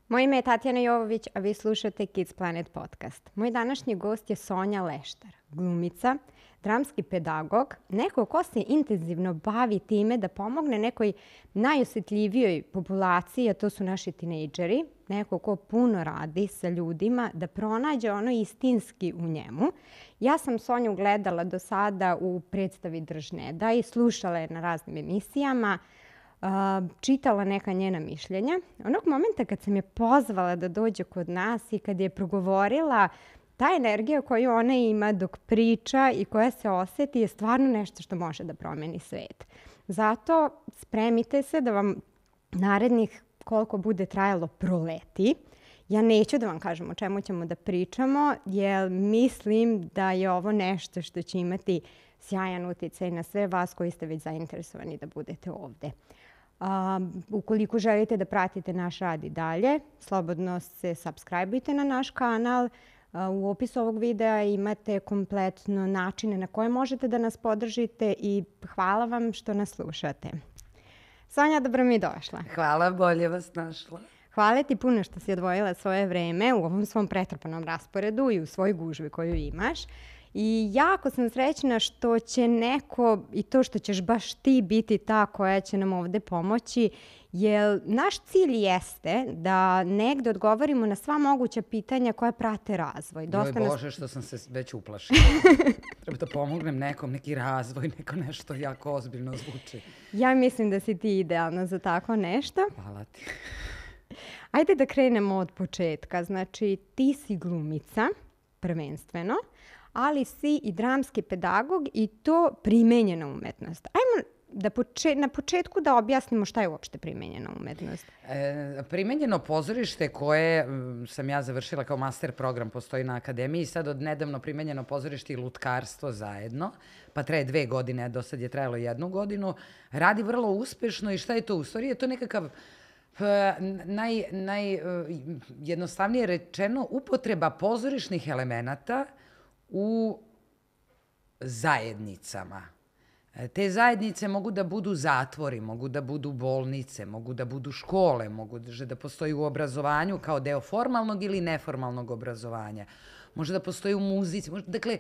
Moje ime je Tatjana Jovović, a vi slušate Kids Planet podcast. Moj današnji gost je Sonja Leštar, glumica, dramski pedagog, neko ko se intenzivno bavi time da pomogne nekoj najosjetljivijoj populaciji, a to su naši tinejdžeri, neko ko puno radi sa ljudima, da pronađe ono istinski u njemu. Ja sam Sonju gledala do sada u predstavi Držneda i slušala je na raznim emisijama, čitala neka njena mišljenja. Onog momenta kad sam je pozvala da dođe kod nas i kad je progovorila, ta energija koju ona ima dok priča i koja se osjeti je stvarno nešto što može da promeni svet. Zato spremite se da vam narednih koliko bude trajalo proleti. Ja neću da vam kažem o čemu ćemo da pričamo, jer mislim da je ovo nešto što će imati sjajan uticaj na sve vas koji ste već zainteresovani da budete ovde. Ukoliko želite da pratite naš rad i dalje, slobodno se subscribeujte na naš kanal. U opisu ovog videa imate kompletno načine na koje možete da nas podržite i hvala vam što nas slušate. Sonja, dobro mi došla. Hvala, bolje vas našla. Hvala ti puno što si odvojila svoje vreme u ovom svom pretrpanom rasporedu i u svoj gužvi koju imaš. I jako sam srećna što će neko, i to što ćeš baš ti biti ta koja će nam ovde pomoći, jer naš cilj jeste da negde odgovorimo na sva moguća pitanja koja prate razvoj. Joj Bože, što sam se već uplašila. Treba da pomognem nekom, neki razvoj, neko nešto jako ozbiljno zvuči. Ja mislim da si ti idealna za tako nešto. Hvala ti. Ajde da krenemo od početka. Znači, ti si glumica, prvenstveno, ali si i dramski pedagog i to primenjena umetnost. Ajmo na početku da objasnimo šta je uopšte primenjena umetnost. Primenjeno pozorište koje sam ja završila kao master program, postoji na akademiji, sad od nedavno primenjeno pozorište i lutkarstvo zajedno, pa traje 2 godine, do sad je trajalo 1 godinu, radi vrlo uspešno i šta je to? U stvari je to nekakav najjednostavnije rečeno upotreba pozorišnih elemenata u zajednicama. Te zajednice mogu da budu zatvori, mogu da budu bolnice, mogu da budu škole, mogu da postoji u obrazovanju kao deo formalnog ili neformalnog obrazovanja. Može da postoji u muzici. Dakle,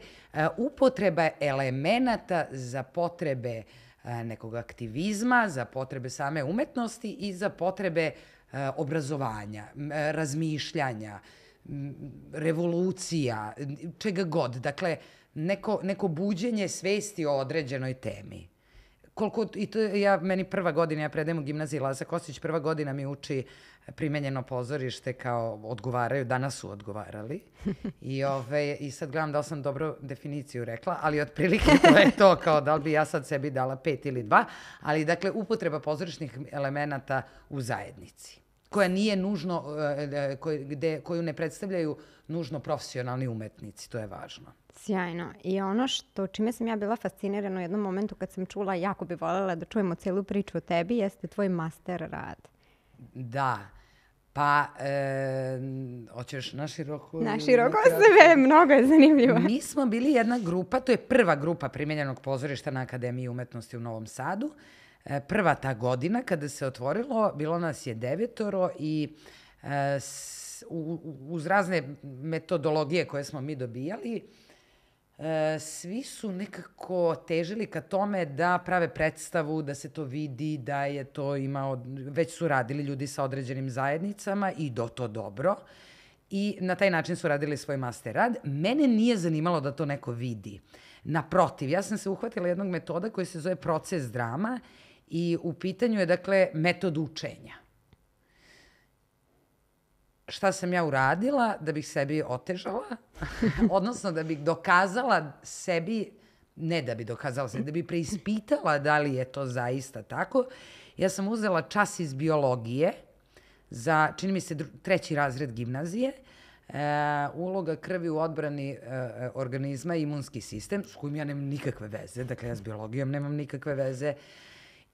upotreba elemenata za potrebe nekog aktivizma, za potrebe same umetnosti i za potrebe obrazovanja, razmišljanja, revolucija, čega god. Dakle, neko buđenje svesti o određenoj temi. Meni prva godina, ja predajem u gimnaziji Laza Kostić, prva godina mi uči primenjeno pozorište kao odgovaraju, danas su odgovarali. I sad gledam da li sam dobro definiciju rekla, ali otprilike to je to, kao da li bi ja sad sebi dala 5 ili 2, ali dakle upotreba pozorišnih elemenata u zajednici, koja nije nužno, koju ne predstavljaju nužno profesionalni umetnici, to je važno. Sjajno. I ono čime sam ja bila fascinirana u jednom momentu kad sam čula, jako bi voljela da čujemo celu priču o tebi, jeste tvoj master rad. Da. Pa, hoćeš naširoko? Naširoko sve, mnogo je zanimljivo. Mi smo bili jedna grupa, to je prva grupa primenjenog pozorišta na Akademiji umetnosti u Novom Sadu. Prva ta godina kada se otvorilo, bilo nas je 9 i uz razne metodologije koje smo mi dobijali, svi su nekako težili ka tome da prave predstavu, da se to vidi, da je to imao, već su radili ljudi sa određenim zajednicama i to dobro. I na taj način su radili svoj master rad. Mene nije zanimalo da to neko vidi. Naprotiv, ja sam se uhvatila jednog metoda koji se zove proces drama i u pitanju je, dakle, metod učenja. Šta sam ja uradila da bih sebi otežala, odnosno da bih dokazala sebi, ne da bi dokazala sebi, da bi preispitala da li je to zaista tako. Ja sam uzela čas iz biologije za, čini mi se, 3. razred gimnazije, uloga krvi u odbrani organizma i imunski sistem, s kojim ja nemam nikakve veze, dakle ja s biologijom nemam nikakve veze,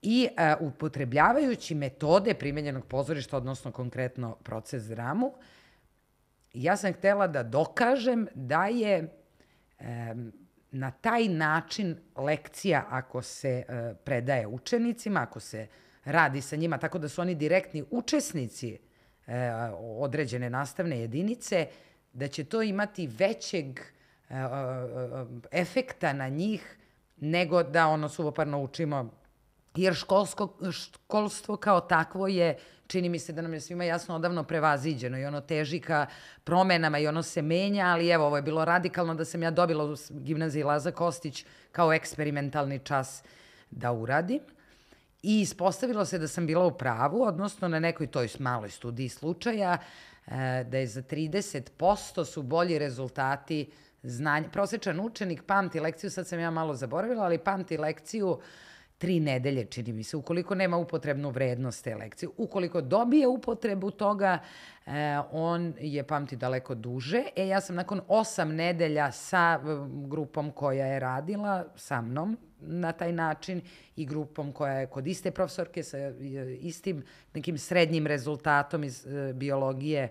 i upotrebljavajući metode primenjenog pozorišta, odnosno konkretno proces dramu, ja sam htela da dokažem da je na taj način lekcija, ako se predaje učenicima, ako se radi sa njima tako da su oni direktni učesnici određene nastavne jedinice, da će to imati većeg efekta na njih nego da suvoparno učimo. Jer školstvo kao takvo je, čini mi se da nam je svima jasno, odavno prevaziđeno i ono teži ka promenama i ono se menja, ali evo, ovo je bilo radikalno da sam ja dobila u gimnaziji Laza Kostić kao eksperimentalni čas da uradim. I ispostavilo se da sam bila u pravu, odnosno na nekoj toj maloj studiji slučaja, da je za 30% su bolji rezultati znanja. Prosečan učenik pamti lekciju, sad sam ja malo zaboravila, ali pamti lekciju 3 nedelje, čini mi se, ukoliko nema upotrebnu vrednost te lekcije. Ukoliko dobije upotrebu toga, on je pamti daleko duže. Ja sam nakon 8 nedelja sa grupom koja je radila sa mnom na taj način i grupom koja je kod iste profesorke sa istim nekim srednjim rezultatom iz biologije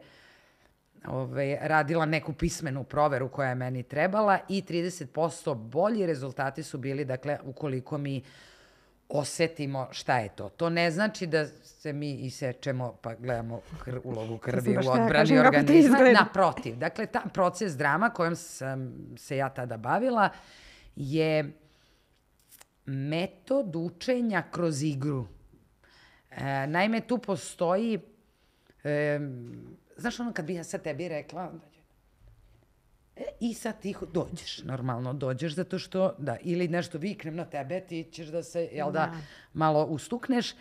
radila neku pismenu proveru koja je meni trebala i 30% bolji rezultati su bili, dakle, ukoliko mi osetimo šta je to. To ne znači da se mi isečemo pa gledamo ulogu krvi u odbrani organizma. Naprotiv. Dakle, ta proces drama kojom sam se ja tada bavila je metod učenja kroz igru. Naime, tu postoji, znaš ono kad bi ja sad tebi rekla, i sad ti dođeš, normalno dođeš zato što, ili nešto viknem na tebe, ti ćeš da se, malo ustukneš.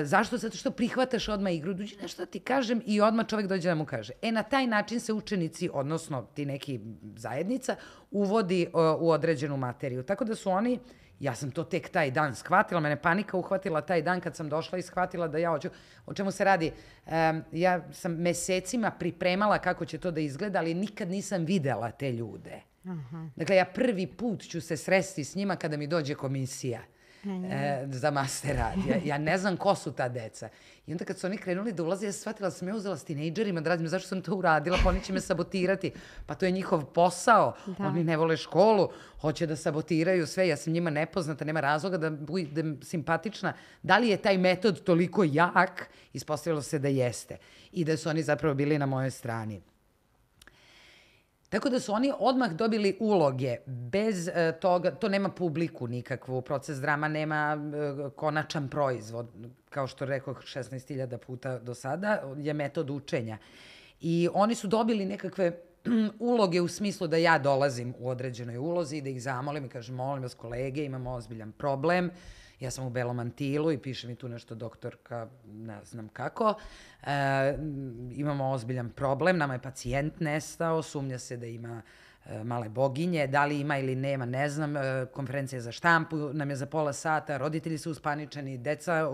Zašto? Zato što prihvataš odmah igru, dođe nešto da ti kažem i odmah čovek dođe da mu kaže. Na taj način se učenici, odnosno ti neki zajednica, uvodi u određenu materiju. Tako da su oni, ja sam to tek taj dan shvatila, mene panika uhvatila taj dan kad sam došla i shvatila da ja hoću. O čemu se radi? Ja sam mesecima pripremala kako će to da izgleda, ali nikad nisam videla te ljude. Dakle, ja prvi put ću se sresti s njima kada mi dođe komisija za master rad. Ja ne znam ko su ta deca. I onda kad su oni krenuli da ulaze, ja sam shvatila da sam ja uzela s tinejdžerima da radim. Zašto sam to uradila? Pa oni će me sabotirati. Pa to je njihov posao. Oni ne vole školu, hoće da sabotiraju sve. Ja sam njima nepoznata, nema razloga da budem simpatična. Da li je taj metod toliko jak? Ispostavilo se da jeste. I da su oni zapravo bili na mojoj strani. Tako da su oni odmah dobili uloge, bez toga, to nema publiku nikakvu, proces drama nema konačan proizvod, kao što rekao 16.000 puta do sada, je metod učenja. I oni su dobili nekakve uloge u smislu da ja dolazim u određenoj ulozi i da ih zamolim i kažem, molim vas kolege, imamo ozbiljan problem. Ja sam u belom mantilu i piše mi tu nešto doktorka, ne znam kako. Imamo ozbiljan problem, nama je pacijent nestao, sumnja se da ima male boginje, da li ima ili nema, ne znam. Konferencija za štampu nam je za pola sata, roditelji su uspaničeni, deca,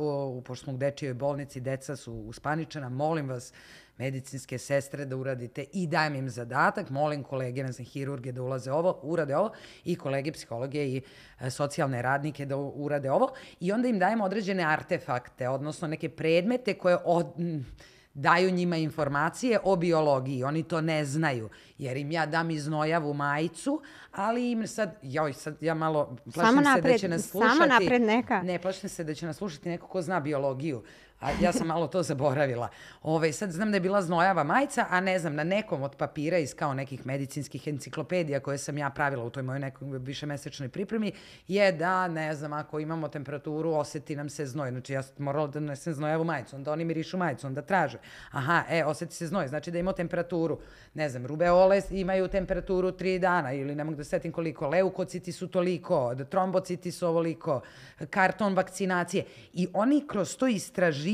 pošto smo u dečijoj bolnici, deca su uspaničena, molim vas, medicinske sestre da uradite i dajem im zadatak, molim kolege, ne znam, hirurge da urade ovo i kolege psihologe i socijalne radnike da urade ovo i onda im dajem određene artefakte, odnosno neke predmete koje daju njima informacije o biologiji. Oni to ne znaju, jer im ja dam iznojavu majicu, ali im sad ja malo plašim se da će nas slušati. Samo napred neka. Ne, plašim se da će nas slušati neko ko zna biologiju. A ja sam malo to zaboravila. Sad znam da je bila znojava majica, a ne znam, na nekom od papira iz kao nekih medicinskih enciklopedija koje sam ja pravila u toj mojoj nekoj višemesečnoj pripremi, je da, ne znam, ako imamo temperaturu, oseti nam se znoj. Znači, ja sam morala da nesem znojavu majicu, onda oni mirišu majicu, onda traže. Aha, oseti se znoj, znači da imamo temperaturu. Ne znam, rubeole imaju temperaturu 3 dana ili ne mogu da setim koliko, leukociti su toliko, trombociti su ovoliko, karton vakcinacije. I oni kroz to istraživanje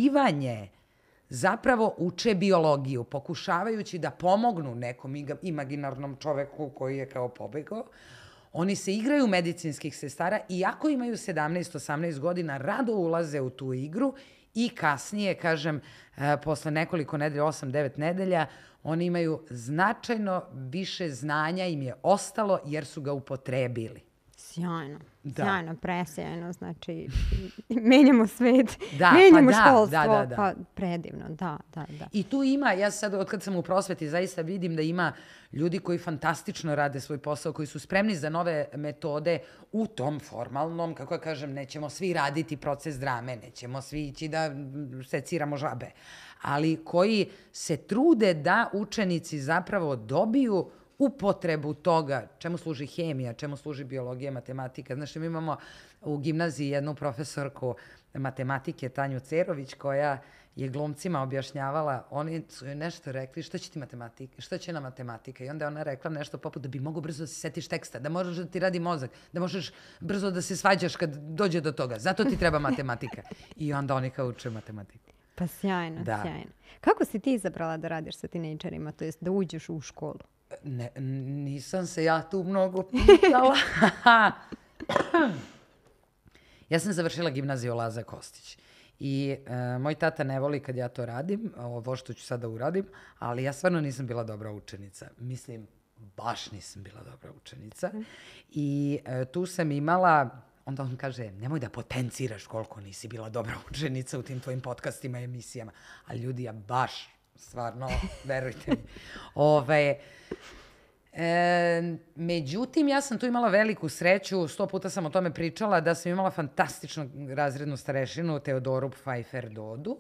zapravo uče biologiju, pokušavajući da pomognu nekom imaginarnom čoveku koji je kao pobegao. Oni se igraju medicinskih sestara i ako imaju 17-18 godina, rado ulaze u tu igru i kasnije, kažem, posle nekoliko nedelja, 8-9 nedelja, oni imaju značajno više znanja im je ostalo jer su ga upotrebili. Sjajno. Da. Sjajno, presjajno. Znači, menjamo svet, Da, menjamo pa da, školstvo. da. Pa predivno, da. I tu ima, ja sad od kad sam u prosveti zaista vidim da ima ljudi koji fantastično rade svoj posao, koji su spremni za nove metode u tom formalnom, kako ja kažem, nećemo svi raditi proces drame, nećemo svi ići da seciramo žabe, ali koji se trude da učenici zapravo dobiju upotrebu toga, čemu služi hemija, čemu služi biologija, matematika. Znaš, mi imamo u gimnaziji jednu profesorku matematike, Tanju Cerović, koja je glumcima objašnjavala, oni su joj nešto rekli, šta će nam matematika? I onda je ona rekla nešto poput da bi mogo brzo da se setiš teksta, da možeš da ti radi mozak, da možeš brzo da se svađaš kad dođe do toga. Zato ti treba matematika. I onda oni kao uče matematiku. Pa sjajno, sjajno. Kako si ti izabrala da radiš sa tinejdžerima, to jest da uđeš u školu? Nisam se ja tu mnogo pitala. Ja sam završila gimnaziju Laza Kostić. I moj tata ne voli kad ja to radim, ovo što ću sada uradim, ali ja stvarno nisam bila dobra učenica. Mislim, baš nisam bila dobra učenica. I tu sam imala, onda on kaže, nemoj da potenciraš koliko nisi bila dobra učenica u tim tvojim podcastima i emisijama. A ljudi, ja baš, stvarno, verujte mi. Međutim, ja sam tu imala veliku sreću, 100 puta sam o tome pričala, da sam imala fantastičnu razrednu starešinu Teodoru Pfeiffer Dodu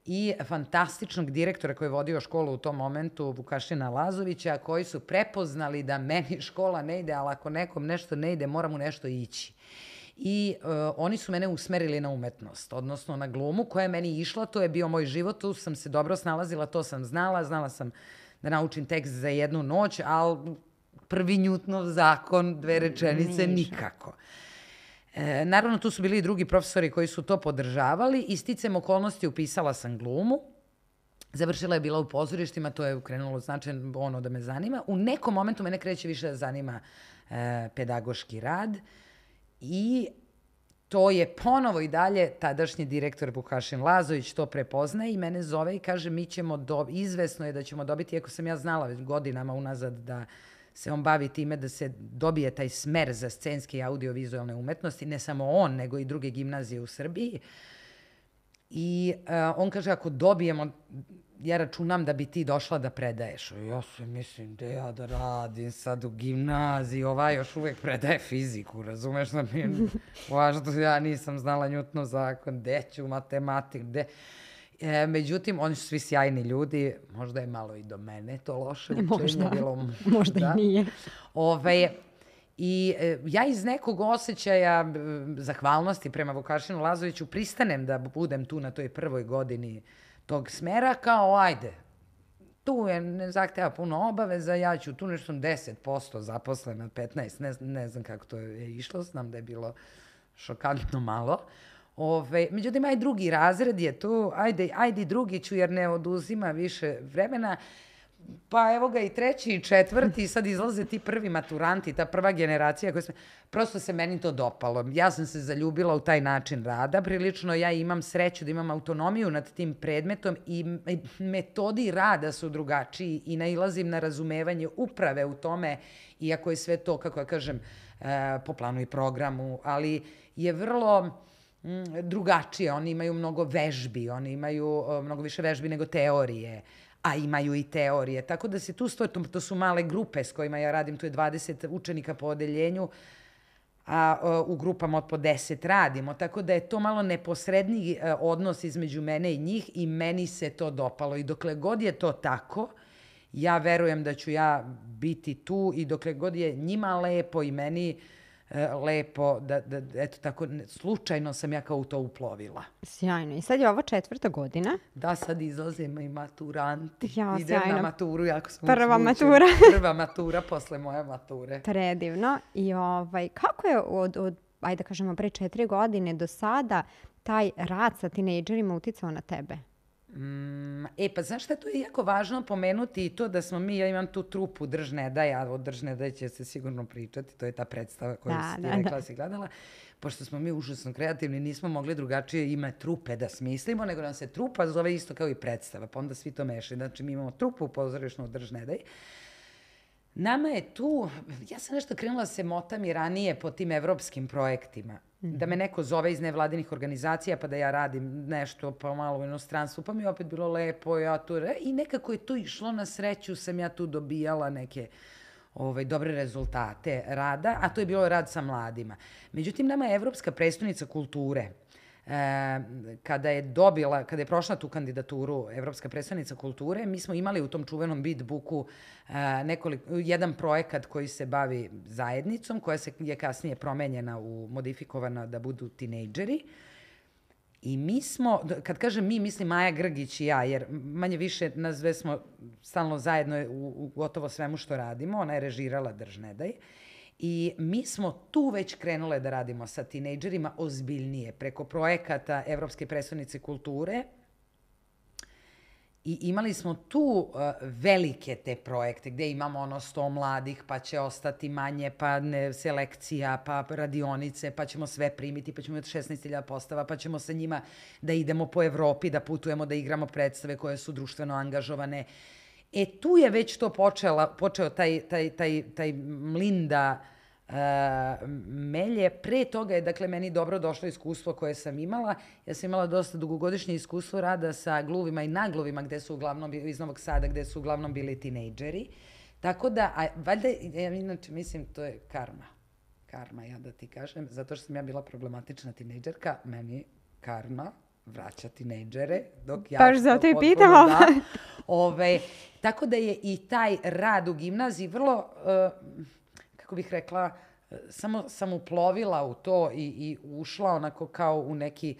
i fantastičnog direktora koji je vodio školu u tom momentu, Vukašina Lazovića, koji su prepoznali da meni škola ne ide, ali ako nekom nešto ne ide, mora mu nešto ići. I oni su mene usmerili na umetnost, odnosno na glumu koja je meni išla, to je bio moj život, tu sam se dobro snalazila, to sam znala sam da naučim tekst za jednu noć, ali prvi Newtonov zakon, 2 rečenice, nikako. Naravno, tu su bili i drugi profesori koji su to podržavali i sticajem okolnosti upisala sam glumu. Završila je bila u pozorištima, to je krenulo značajno ono da me zanima. U nekom momentu mene kreće više da zanima pedagoški rad i to je ponovo i dalje tadašnji direktor Vukašin Lazović to prepoznaje i mene zove i kaže izvesno je da ćemo dobiti, iako sam ja znala već godinama unazad da se on bavi time da se dobije taj smer za scenske i audiovizualne umetnosti, ne samo on, nego i druge gimnazije u Srbiji. I on kaže, ako dobijemo, ja računam da bi ti došla da predaješ. Ja se mislim, da ja da radim sad u gimnaziji, još uvek predaje fiziku, razumeš da mi je važno, ja nisam znala Newtonov zakon, gde ću matematik, gde... Međutim, oni su svi sjajni ljudi, možda je malo i do mene to loše učenje bilo. Možda i nije. I ja iz nekog osjećaja zahvalnosti prema Vukašinu Lazoviću pristanem da budem tu na toj prvoj godini tog smera, kao ajde, tu ne zahteva puno obaveza, ja ću tu nešto 10% zaposlena, 15%, ne znam kako to je išlo, znam da je bilo šokantno malo. Međutim, aj drugi razred je tu, ajde drugi ću jer ne oduzima više vremena, pa evo ga i treći i četvrti, sad izlaze ti prvi maturanti, ta prva generacija, prosto se meni to dopalo. Ja sam se zaljubila u taj način rada, prilično ja imam sreću da imam autonomiju nad tim predmetom i metodi rada su drugačiji i nailazim na razumevanje uprave u tome, iako je sve to, kako ja kažem, po planu i programu, ali je vrlo drugačije. Oni imaju mnogo vežbi, oni imaju mnogo više vežbi nego teorije, a imaju i teorije. Tako da se tu stoje, to su male grupe s kojima ja radim, tu je 20 učenika po odeljenju, a u grupama od po 10 radimo. Tako da je to malo neposredniji odnos između mene i njih i meni se to dopalo. I dokle god je to tako, ja verujem da ću ja biti tu i dokle god je njima lepo i meni lepo, da eto tako, slučajno sam ja kao u to uplovila. Sjajno. I sad je ovo 4. godina. Da, sad izlazim i maturanti. Ja, idem na maturu, jako sam prva matura. Prva matura posle moje mature. Predivno. I kako je ajde kažemo, pre 4 godine do sada taj rad sa tinejdžerima uticao na tebe? Pa znaš šta, tu je jako važno pomenuti i to da smo ja imam tu trupu Drž ne daj, a od Drž ne daj će se sigurno pričati, to je ta predstava koju si ti rekla, si gledala. Pošto smo mi užasno kreativni, nismo mogli drugačije ime trupe da smislimo, nego nam se trupa zove isto kao i predstava, pa onda svi to mešaju. Znači mi imamo trupu pozorišnu Drž ne daj. Nama je tu, ja sam nešto krenula se motam i ranije po tim evropskim projektima. Da me neko zove iz nevladinih organizacija pa da ja radim nešto pa malo u inostranstvu, pa mi je opet bilo lepo, ja tu... I nekako je to išlo na sreću, sam ja tu dobijala neke dobre rezultate rada, a to je bilo rad sa mladima. Međutim, nama je Evropska prestonica kulture, kada je prošla tu kandidaturu Evropska prestonica kulture, mi smo imali u tom čuvenom Bitbooku jedan projekat koji se bavi zajednicom, koja je kasnije promenjena modifikovana da budu tinejdžeri. I mi smo, kad kažem mi, mislim Maja Grgić i ja, jer manje više nas dve smo stalno zajedno u gotovo svemu što radimo. Ona je režirala Drž ne daj. I mi smo tu već krenule da radimo sa tinejdžerima ozbiljnije, preko projekata Evropske prestonice kulture. I imali smo tu velike te projekte gde imamo 100 mladih, pa će ostati manje, pa selekcija, pa radionice, pa ćemo sve primiti, pa ćemo imati 16.000 postava, pa ćemo sa njima da idemo po Evropi, da putujemo, da igramo predstave koje su društveno angažovane. Tu je već to počeo taj mlin da melje. Pre toga je, dakle, meni dobro došlo iskustvo koje sam imala. Ja sam imala dosta dugogodišnje iskustvo rada sa gluvima i nagluvima gde su uglavnom, iz Novog Sada, gde su uglavnom bili tinejdžeri. Tako da, valjda, ja inače mislim, to je karma. Karma, ja da ti kažem, zato što sam ja bila problematična tinejdžerka, meni karma vraća tinejdžere, dok ja... Baš zato i pitamo. Tako da je i taj rad u gimnaziji vrlo, kako bih rekla, samo sam uplovila u to i ušla onako kao u neki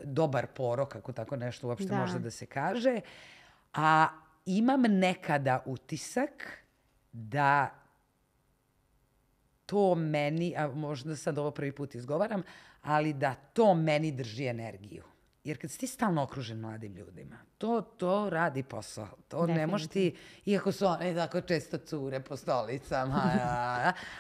dobar porok, kako tako nešto uopšte može da se kaže. A imam nekada utisak da to meni, a možda sad ovo prvi put izgovaram, ali da to meni drži energiju. Jer kad si ti stalno okružen mladim ljudima, to radi posao. To ne možeš ti, iako su one tako često cure po stolicama,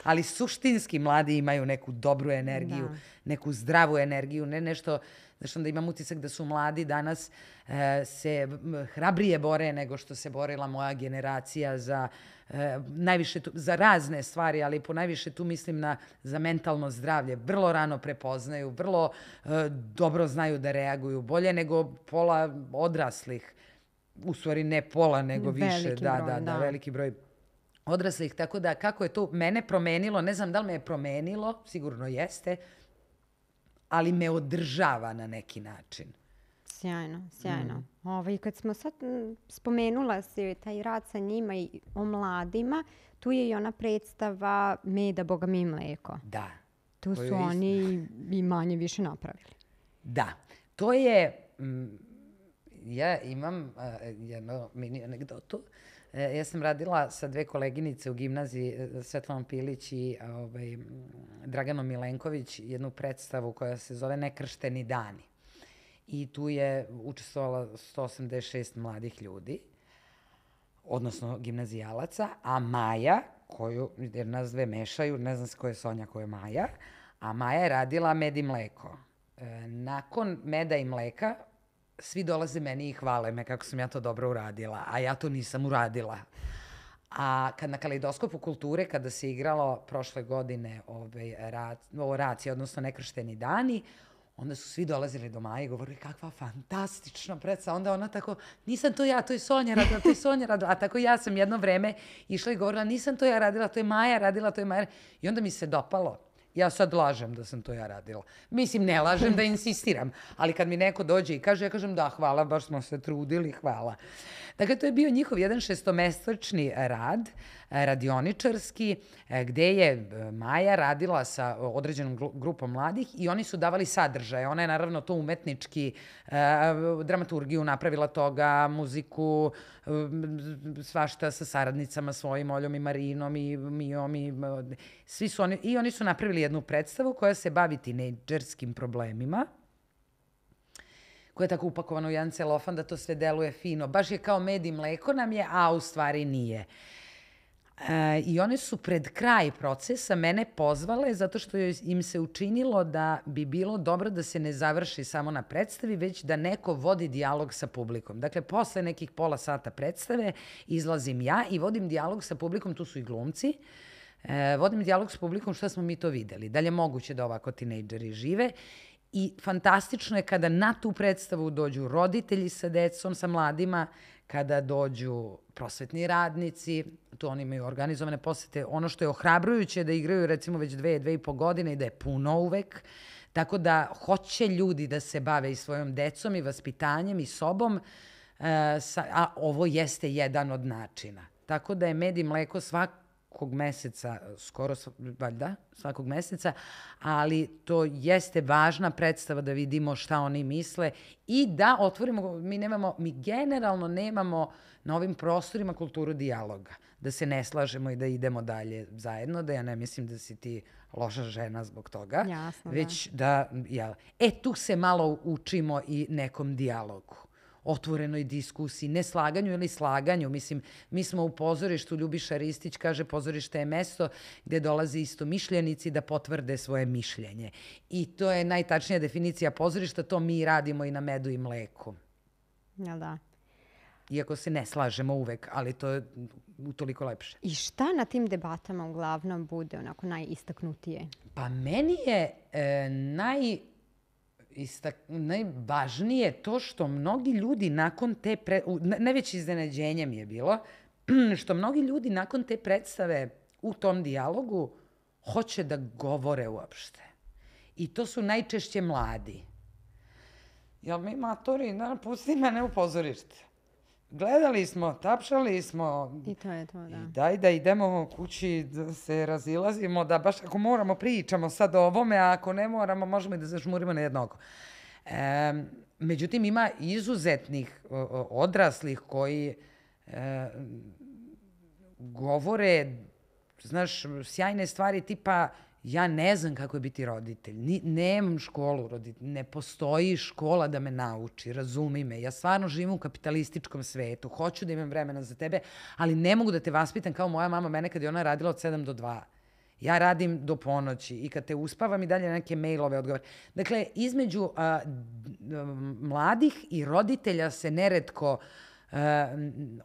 ali suštinski mladi imaju neku dobru energiju, neku zdravu energiju, ne nešto, znaš, onda imam utisak da su mladi danas se hrabrije bore nego što se borila moja generacija za najviše za razne stvari, ali ponajviše tu mislim za mentalno zdravlje. Vrlo rano prepoznaju, vrlo dobro znaju da reaguju, bolje nego pola odraslih. U stvari ne pola, nego više. Veliki broj odraslih. Tako da kako je to mene promenilo, ne znam da li me je promenilo, sigurno jeste, ali me održava na neki način. Sjajno, sjajno. Kad smo sad spomenula se taj rad sa njima i o mladima, tu je i ona predstava Meda, Boga mi i mleko. Da. Tu su oni i manje više napravili. Da. To je... Ja imam jednu mini anegdotu. Ja sam radila sa dve koleginice u gimnaziji, Svetlanom Pilić i Draganom Milenković, jednu predstavu koja se zove Nekršteni dani. I tu je učestvovala 186 mladih ljudi, odnosno gimnazijalaca, a Maja, jer nas dve mešaju, ne znam ko je Sonja, ko je Maja, a Maja je radila Med i mleko. Nakon Meda i mleka, svi dolaze meni i hvale me kako sam ja to dobro uradila, a ja to nisam uradila. A na Kaleidoskopu kulture, kada se igralo prošle godine Racija, odnosno Nekršteni dani, onda su svi dolazili do Maje i govorili kakva fantastična predstava. Onda ona tako, nisam to ja, to je Sonja radila, A tako ja sam jedno vreme išla i govorila, nisam to ja radila, to je Maja radila, to je Maja. I onda mi se dopalo. Ja sad lažem da sam to ja radila. Mislim, ne lažem da insistiram, ali kad mi neko dođe i kaže, ja kažem da, hvala, baš smo se trudili, hvala. Dakle, to je bio njihov jedan 6-mesečni rad, radioničarski, gde je Maja radila sa određenom grupom mladih i oni su davali sadržaje. Ona je naravno to umetnički, dramaturgiju napravila toga, muziku, svašta sa saradnicama svojim, Oljom i Marinom i Mijom svi su oni, i oni su napravili jednu predstavu koja se bavi tinejdžerskim problemima, koja je tako upakovana u jedan celofan da to sve deluje fino. Baš je kao med i mleko nam je, a u stvari nije. I one su pred kraj procesa mene pozvale zato što im se učinilo da bi bilo dobro da se ne završi samo na predstavi, već da neko vodi dijalog sa publikom. Dakle, posle nekih pola sata predstave izlazim ja i vodim dijalog sa publikom, tu su i glumci, vodim dijalog s publikom šta smo mi to videli, da li je moguće da ovako tinejdžeri žive. I fantastično je kada na tu predstavu dođu roditelji sa decom, sa mladima, kada dođu prosvetni radnici, tu oni imaju organizovane posete. Ono što je ohrabrujuće da igraju recimo već 2,5 godine i da je puno uvek. Tako da hoće ljudi da se bave i svojom decom i vaspitanjem i sobom, a ovo jeste jedan od načina. Tako da je Med i mleko svakog meseca, skoro valjda, svakog meseca, ali to jeste važna predstava da vidimo šta oni misle i da otvorimo, mi generalno nemamo na ovim prostorima kulturu dijaloga, da se ne slažemo i da idemo dalje zajedno, da ja ne mislim da si ti loša žena zbog toga, jasno, već da tu se malo učimo i nekom dijalogu, otvorenoj diskusiji, ne slaganju ili slaganju. Mislim, mi smo u pozorištu, Ljubiša Ristić kaže pozorište je mesto gde dolaze istomišljenici da potvrde svoje mišljenje. I to je najtačnija definicija pozorišta, to mi radimo i na Medu i mleku. Jel da? Iako se ne slažemo uvek, ali to je utoliko lepše. I šta na tim debatama uglavnom bude onako najistaknutije? Pa meni je najvažnije to što mnogi ljudi nakon te najveće iznenađenje mi je bilo što mnogi ljudi nakon te predstave u tom dijalogu hoće da govore uopšte. I to su najčešće mladi. Jel mi matori, pusti mene u pozorište. Gledali smo, tapšali smo. I to je to, da. I daj da idemo kući, da se razilazimo, da baš ako moramo pričamo sad o ovome, a ako ne moramo, možemo i da zažmurimo na jedno oko. Međutim, ima izuzetnih odraslih koji govore, znaš, sjajne stvari tipa ja ne znam kako je biti roditelj, nemam školu roditelj, ne postoji škola da me nauči, razumi me, ja stvarno živim u kapitalističkom svetu, hoću da imam vremena za tebe, ali ne mogu da te vaspitam kao moja mama mene kad je ona radila od 7 do 2. Ja radim do ponoći i kad te uspavam i dalje neke mailove odgovore. Dakle, između mladih i roditelja se neretko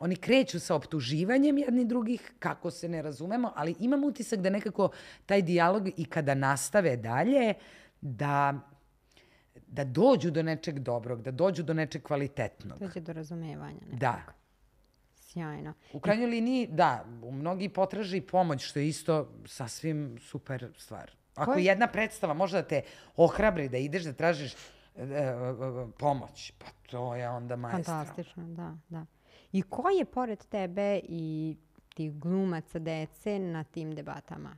oni kreću sa optuživanjem jedni drugih, kako se ne razumemo, ali imam utisak da nekako taj dijalog i kada nastave dalje, da dođu do nečeg dobrog, da dođu do nečeg kvalitetnog. Dođe do razumevanja nekako. Da. Sjajno. U krajnjoj liniji, da, mnogi potraži pomoć, što je isto sasvim super stvar. Ako jedna predstava može da te ohrabri, da ideš da tražiš pomoć, pa to je onda maestro. Fantastično, da. I ko je pored tebe i tih glumaca dece na tim debatama?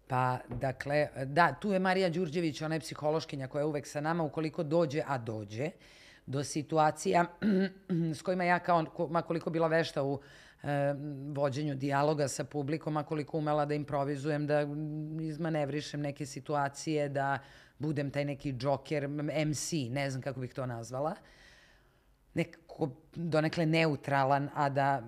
Pa, dakle, da, tu je Marija Đurđević, ona je psihološkinja koja je uvek sa nama, ukoliko dođe, a dođe, do situacija s kojima ja makoliko bila vešta u vođenju dijaloga sa publikom, makoliko umela da improvizujem, da izmanevrišem neke situacije, da budem taj neki džoker, MC, ne znam kako bih to nazvala, nekako donekle neutralan, a da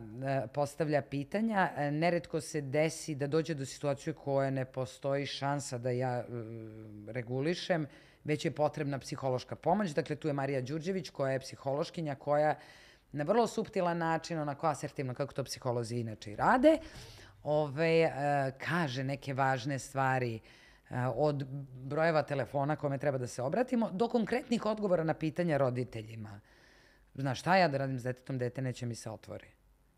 postavlja pitanja. Neretko se desi da dođe do situacije koje ne postoji šansa da ja regulišem, već je potrebna psihološka pomoć. Dakle, tu je Marija Đurđević, koja je psihološkinja, koja na vrlo suptilan način, onako asertivno, kako to psiholozi inače i rade, kaže neke važne stvari, od brojeva telefona kome treba da se obratimo, do konkretnih odgovora na pitanja roditeljima. Znaš, šta ja da radim s detetom, dete neće mi se otvori.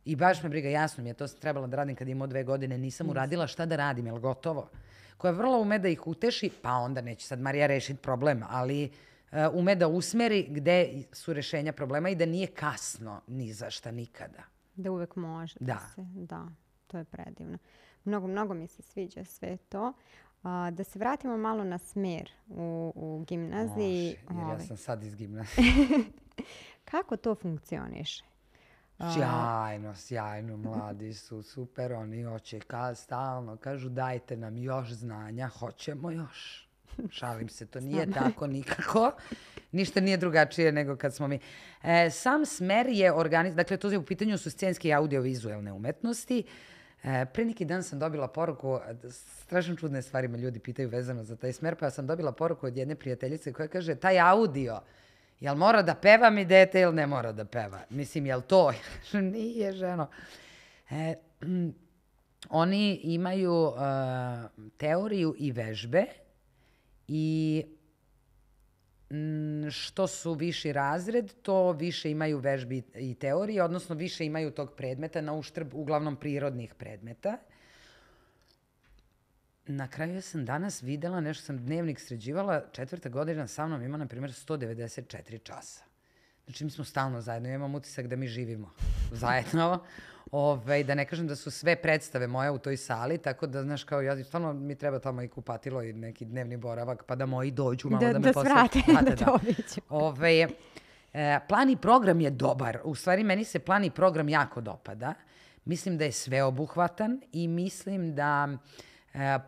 I baš me briga, jasno mi je, to sam trebala da radim kad imao 2 godine, nisam uradila, šta da radim, je li gotovo? Koja vrlo ume da ih uteši, pa onda neće sad Marija rešiti problem, ali ume da usmeri gde su rešenja problema i da nije kasno ni za šta nikada. Da uvek može. Da, to je predivno. Mnogo mi se sviđa sve to. Da se vratimo malo na smer u gimnaziji. Može, jer ja sam sad iz gimnazije. Kako to funkcioniše? Sjajno, mladi su super, oni hoće stalno, kažu dajte nam još znanja, hoćemo još. Šalim se, to nije tako nikako. Ništa nije drugačije nego kad smo mi. Sam smer je dakle to je u pitanju su scenske i audiovizualne umetnosti. Pre neki dan sam dobila poruku, strašno čudne stvari me ljudi pitaju vezano za taj smer, pa sam dobila poruku od jedne prijateljice koja kaže, taj audio, jel mora da peva mi dete ili ne mora da peva? Mislim, jel to? Nije, ženo. Oni imaju teoriju i vežbe i što su viši razred, to više imaju vežbi i teorije, odnosno više imaju tog predmeta na uštrb uglavnom prirodnih predmeta. Na kraju sam danas videla, nešto sam dnevnik sređivala, 4. godina sa mnom ima, na primjer, 194 časa. Znači, mi smo stalno zajedno, ja imam utisak da mi živimo zajedno. Da ne kažem da su sve predstave moje u toj sali, tako da, znaš, kao ja, stvarno mi treba tamo i kupatilo i neki dnevni boravak, pa da moji dođu malo da me svrate, da to viću. Plan i program je dobar. U stvari, meni se plan i program jako dopada. Mislim da je sveobuhvatan i mislim da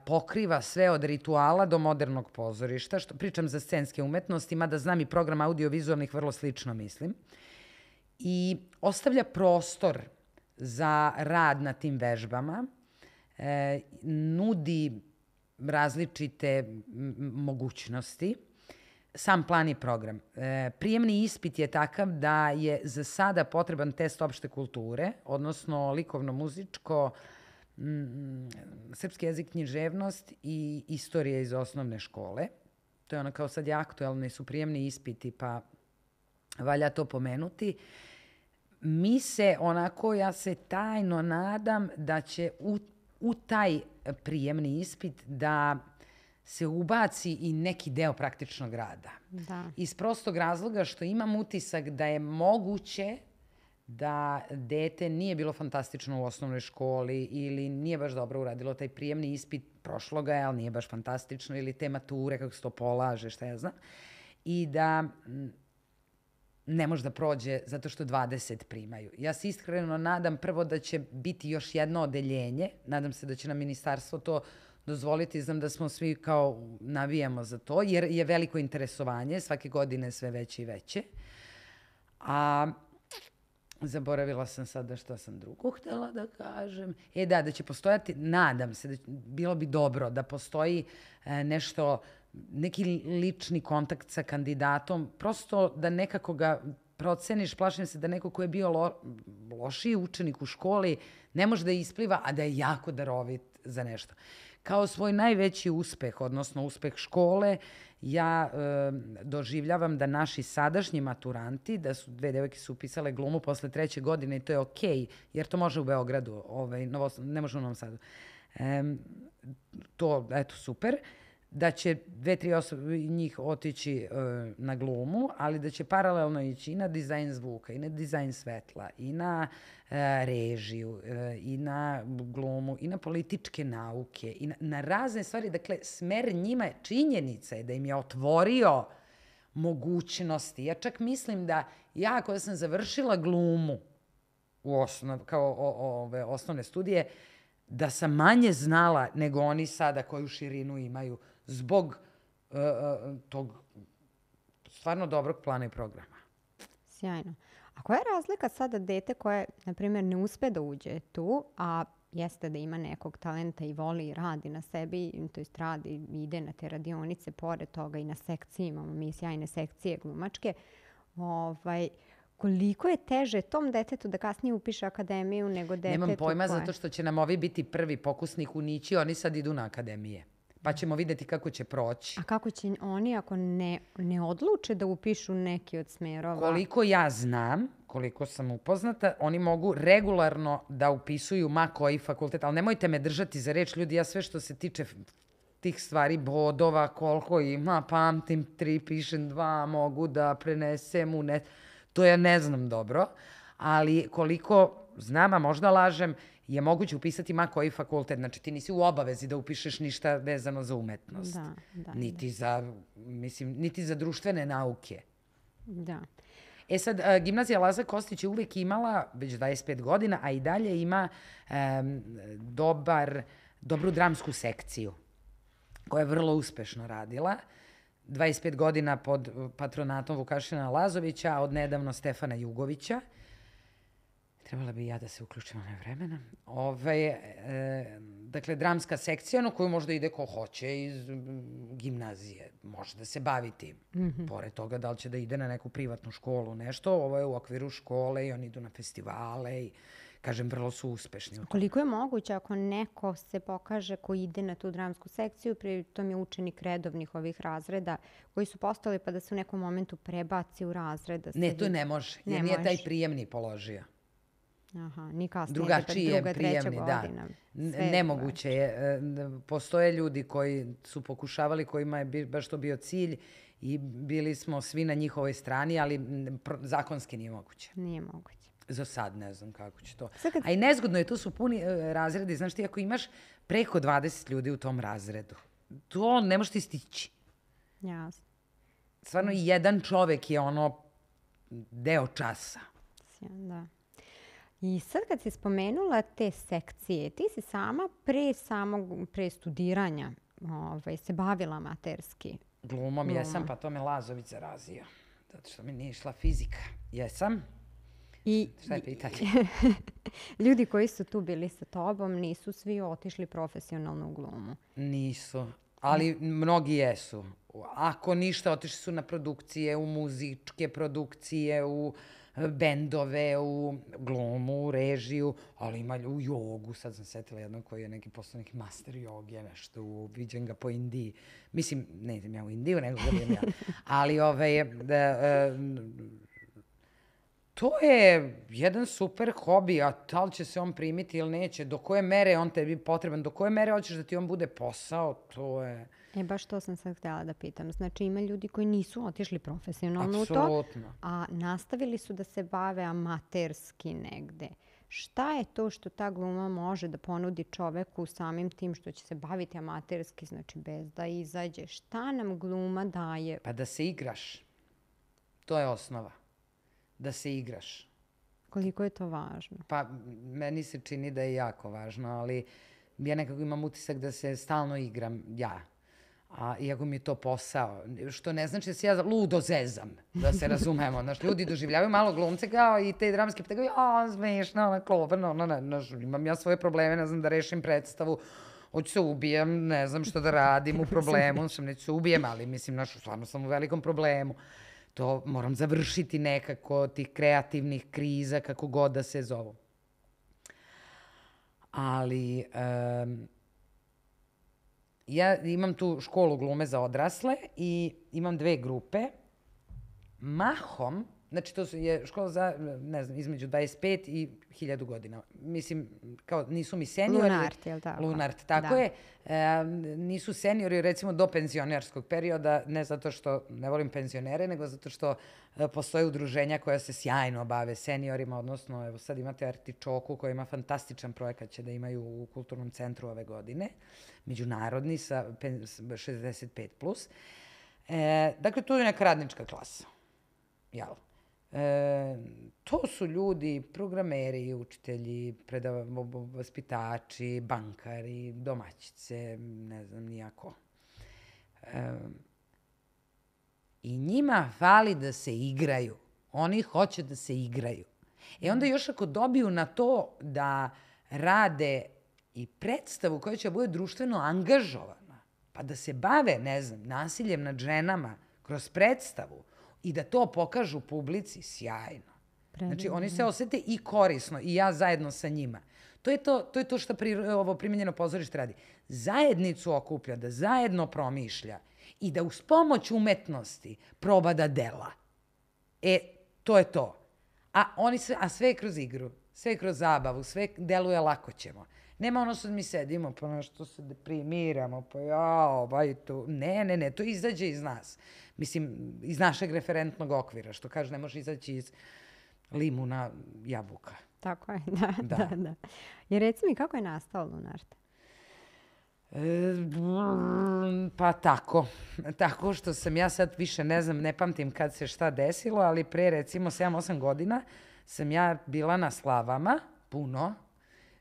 pokriva sve od rituala do modernog pozorišta, što pričam za scenske umetnosti, mada znam i program audiovizualnih, vrlo slično mislim. I ostavlja prostor za rad na tim vežbama, nudi različite mogućnosti. Sam plan i program. Prijemni ispit je takav da je za sada potreban test opšte kulture, odnosno likovno-muzičko, srpski jezik, književnost i istorija iz osnovne škole. To je ono kao sad je aktuelni su prijemni ispiti, pa valja to pomenuti. Mi se onako, ja se tajno nadam da će u taj prijemni ispit da se ubaci i neki deo praktičnog rada. Da. Iz prostog razloga što imam utisak da je moguće da dete nije bilo fantastično u osnovnoj školi ili nije baš dobro uradilo taj prijemni ispit, prošlo ga je, ali nije baš fantastično, ili te mature, kako se to polaže, šta ja znam, i da ne može da prođe zato što 20 primaju. Ja se iskreno nadam prvo da će biti još jedno odeljenje, nadam se da će nam ministarstvo to dozvoliti, znam da smo svi kao navijamo za to, jer je veliko interesovanje, svake godine sve veće i veće. A zaboravila sam sada što sam drugo htjela da kažem. Da će postojati, nadam se, bilo bi dobro da postoji nešto, neki lični kontakt sa kandidatom, prosto da nekako ga proceniš, plašim se da neko ko je bio lošiji učenik u školi ne može da ispliva, a da je jako darovit za nešto. Kao svoj najveći uspeh, odnosno uspeh škole, ja doživljavam da naši sadašnji maturanti, da su 2 devojke su upisale glumu posle 3. godine i to je okej, jer to može u Beogradu, ne može u Novom Sadu. To, eto, super. Da će 2-3 osobe njih otići na glumu, ali da će paralelno ići i na dizajn zvuka, i na dizajn svetla, i na režiju, i na glumu, i na političke nauke, i na razne stvari. Dakle, smer njima, činjenica je da im je otvorio mogućnosti. Ja čak mislim da ja, koja sam završila glumu kao osnovne studije, da sam manje znala nego oni sada koju širinu imaju zbog tog stvarno dobrog plana i programa. Sjajno. A koja je razlika sada dete koje, na primjer, ne uspe da uđe tu, a jeste da ima nekog talenta i voli i radi na sebi, to jest radi i ide na te radionice, pored toga i na sekcije, imamo mi sjajne sekcije glumačke, koliko je teže tom detetu da kasnije upiše akademiju nego detetu Nemam pojma, zato što će nam ovi biti prvi pokusnik unići, oni sad idu na akademije. Pa ćemo vidjeti kako će proći. A kako će oni ako ne odluče da upišu neki od smerova? Koliko ja znam, koliko sam upoznata, oni mogu regularno da upisuju ma koji fakultet, ali nemojte me držati za reč, ljudi, ja sve što se tiče tih stvari, bodova, koliko ima, pamtim 3, pišem 2, mogu da prenesem u net. To ja ne znam dobro, ali koliko znam, a možda lažem, je moguće upisati ma koji fakultet. Znači, ti nisi u obavezi da upišeš ništa vezano za umetnost. Niti za društvene nauke. Da. Sad, gimnazija Laza Kostić je uvijek imala, već 25 godina, a i dalje ima dobru dramsku sekciju, koja je vrlo uspešno radila. 25 godina pod patronatom Vukašina Lazovića, a od nedavno Stefana Jugovića. Trebala bi ja da se uključim na vremena. Dakle, dramska sekcija na koju možda ide ko hoće iz gimnazije. Može da se bavi tim. Pored toga da li će da ide na neku privatnu školu, nešto. Ovo je u okviru škole i oni idu na festivale i, kažem, vrlo su uspešni. Koliko je moguće ako neko se pokaže ko ide na tu dramsku sekciju, pri tom je učenik redovnih ovih razreda, koji su postali pa da se u nekom momentu prebaci u razred? Ne, to ne može. Jer nije taj prijemni položio. Aha, ni kasnije. Drugačiji je prijemni, da. Nemoguće je. Postoje ljudi koji su pokušavali, kojima je baš to bio cilj i bili smo svi na njihovoj strani, ali zakonski nije moguće. Nije moguće. Za sad ne znam kako će to. A i nezgodno je, tu su puni razredi. Znaš ti, ako imaš preko 20 ljudi u tom razredu, to ne možeš ti stići. Jasno. Stvarno, jedan čovek je deo časa. Da. I sad kad si spomenula te sekcije, ti si sama pre studiranja se bavila amaterski. Glumom jesam, pa to me Lazović zarazio. Zato što mi nije išla fizika. Jesam. Šta je pitanje? Ljudi koji su tu bili sa tobom nisu svi otišli profesionalno u glumu. Nisu, ali mnogi jesu. Ako ništa, otišli su na produkcije, u muzičke produkcije, u bendove, u glumu, u režiju, ali ima u jogu. Sad sam setila jednog koji je neki postao neki master joge, nešto, viđen ga po Indiji. Mislim, ne idem ja u Indiju, nego gledam ja. Ali to je jedan super hobi, a da li će se on primiti ili neće, do koje mere on tebi potreban, do koje mere hoćeš da ti on bude posao, to je... Baš to sam sad htjela da pitam. Znači, ima ljudi koji nisu otišli profesionalno u to, apsolutno, a nastavili su da se bave amaterski negde. Šta je to što ta gluma može da ponudi čoveku samim tim što će se baviti amaterski, znači bez da izađe? Šta nam gluma daje? Pa da se igraš. To je osnova. Da se igraš. Koliko je to važno? Pa meni se čini da je jako važno, ali ja nekako imam utisak da se stalno igram ja. A iako mi je to posao, što ne znači da se ja ludo zezam, da se razumemo. Znaš, ljudi doživljavaju malo glumce kao i te dramske pedagoge, smešno, klovrno, imam ja svoje probleme, ne znam da rešim predstavu, hoću se ubijem, ne znam što da radim u problemu, neću se ubijem, ali mislim, stvarno sam u velikom problemu. To moram završiti nekako, tih kreativnih kriza, kako god da se zovu. Ali ja imam tu školu glume za odrasle i imam 2 grupe. Mahom, znači to je škola za, ne znam, između 25 i 1000 godina. Mislim, kao nisu mi seniori. Lunart, je li tako? Lunart, tako je. Nisu seniori, recimo, do penzionerskog perioda, ne zato što ne volim penzionere, nego zato što postoje udruženja koja se sjajno bave seniorima, odnosno, evo sad imate Artičoku koja ima fantastičan projekat, će da imaju u Kulturnom centru ove godine, međunarodni sa 65+. Dakle, to je neka radnička klasa. Jel? To su ljudi, programeri, učitelji, vaspitači, bankari, domaćice, ne znam nijako. I njima fali da se igraju. Oni hoće da se igraju. Onda još ako dobiju na to da rade i predstavu koja će bude društveno angažovana, pa da se bave, ne znam, nasiljem nad ženama kroz predstavu, i da to pokažu publici, sjajno. Znači, oni se osete i korisno, i ja zajedno sa njima. To je to što ovo primenjeno pozorište radi. Zajednicu okuplja, da zajedno promišlja i da uz pomoć umetnosti proba da dela. To je to. A sve je kroz igru, sve je kroz zabavu, sve deluje lako ćemo. Nema ono što mi sedimo, pa nešto se deprimiramo, pa tu. Ne, to izađe iz nas. Mislim, iz našeg referentnog okvira, što kaže, ne može izaći iz limuna jabuka. Tako je, da. I reci mi, kako je nastao Lunart? Pa tako što sam ja sad više ne znam, ne pamtim kad se šta desilo, ali pre recimo 7-8 godina sam ja bila na slavama, puno,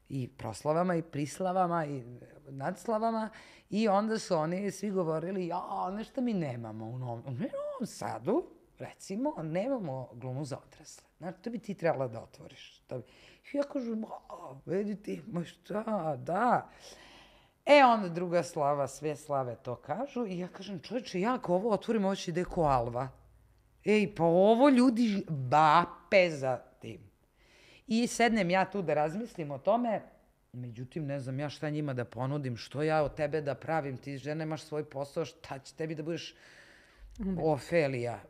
i proslavama i prislavama i nadslavama, i onda su oni svi govorili, nešto mi nemamo u Novom Sadu, recimo, nemamo glumu za odrasle. Znači, to bi ti trebala da otvoriš. Ja kažem, vidi ti, ma šta, da. Onda druga slava, sve slave to kažu i ja kažem, čovječe, ja ako ovo otvorim, ovo će ide ko Alva. Pa ovo ljudi vape za tim. I sednem ja tu da razmislim o tome, međutim, ne znam ja šta njima da ponudim, što ja od tebe da pravim, ti žena imaš svoj posao, šta će tebi da budeš Ofelija?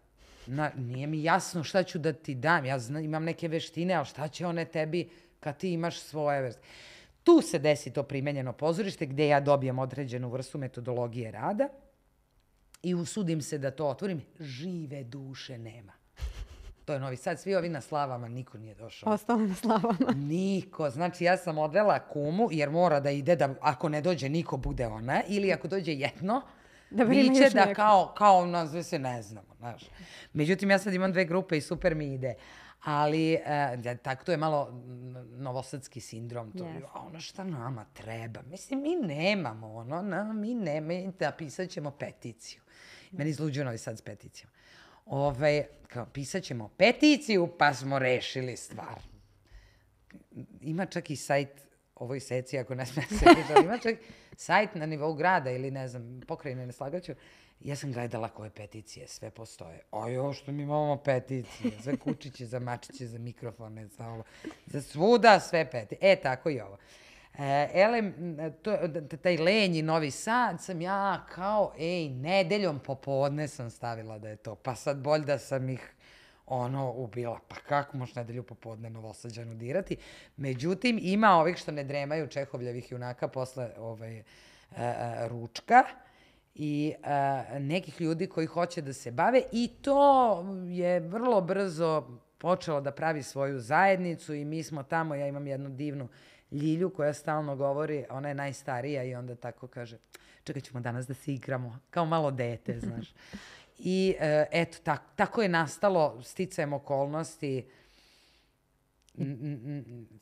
Nije mi jasno šta ću da ti dam, ja imam neke veštine, ali šta će one tebi kad ti imaš svoje vrste? Tu se desi to primenjeno pozorište gde ja dobijem određenu vrstu metodologije rada i usudim se da to otvorim. Žive duše nema. To je Novi Sad. Svi ovi na slavama, niko nije došao. Ostalo na slavama. Niko. Znači, ja sam odvela kumu, jer mora da ide da ako ne dođe niko bude ona, ili ako dođe jedno, biće da kao nas se ne znamo. Znaš. Međutim, ja sad imam 2 grupe i super mi ide. Ali, tako, to je malo novosadski sindrom. To je ono šta nama treba. Mislim, mi nemamo pisat ćemo peticiju. Meni izluđuje Novi Sad s peticijom. Kao, pisat ćemo peticiju, pa smo rešili stvar. Ima čak i sajt, ovoj seciji, ako ne smije se pričati, ima čak sajt na nivou grada ili, ne znam, pokrajine, ne slagaću. Ja sam gledala koje peticije, sve postoje. Što mi imamo peticije, za kučiće, za mačiće, za mikrofone, za svuda sve peticije. Tako i ovo. Taj lenji Novi Sad sam ja kao, nedeljom popodne sam stavila da je to. Pa sad bolj da sam ih ubila. Pa kako možeš nedelju popodne Novosađanu dirati? Međutim, ima ovih što ne dremaju Čehovljevih junaka posle ručka i nekih ljudi koji hoće da se bave i to je vrlo brzo počelo da pravi svoju zajednicu i mi smo tamo, ja imam jednu divnu Ljilju koja stalno govori, ona je najstarija i onda tako kaže, čekaj ćemo danas da se igramo, kao malo dete, znaš. I eto, tako je nastalo, sticajem okolnosti,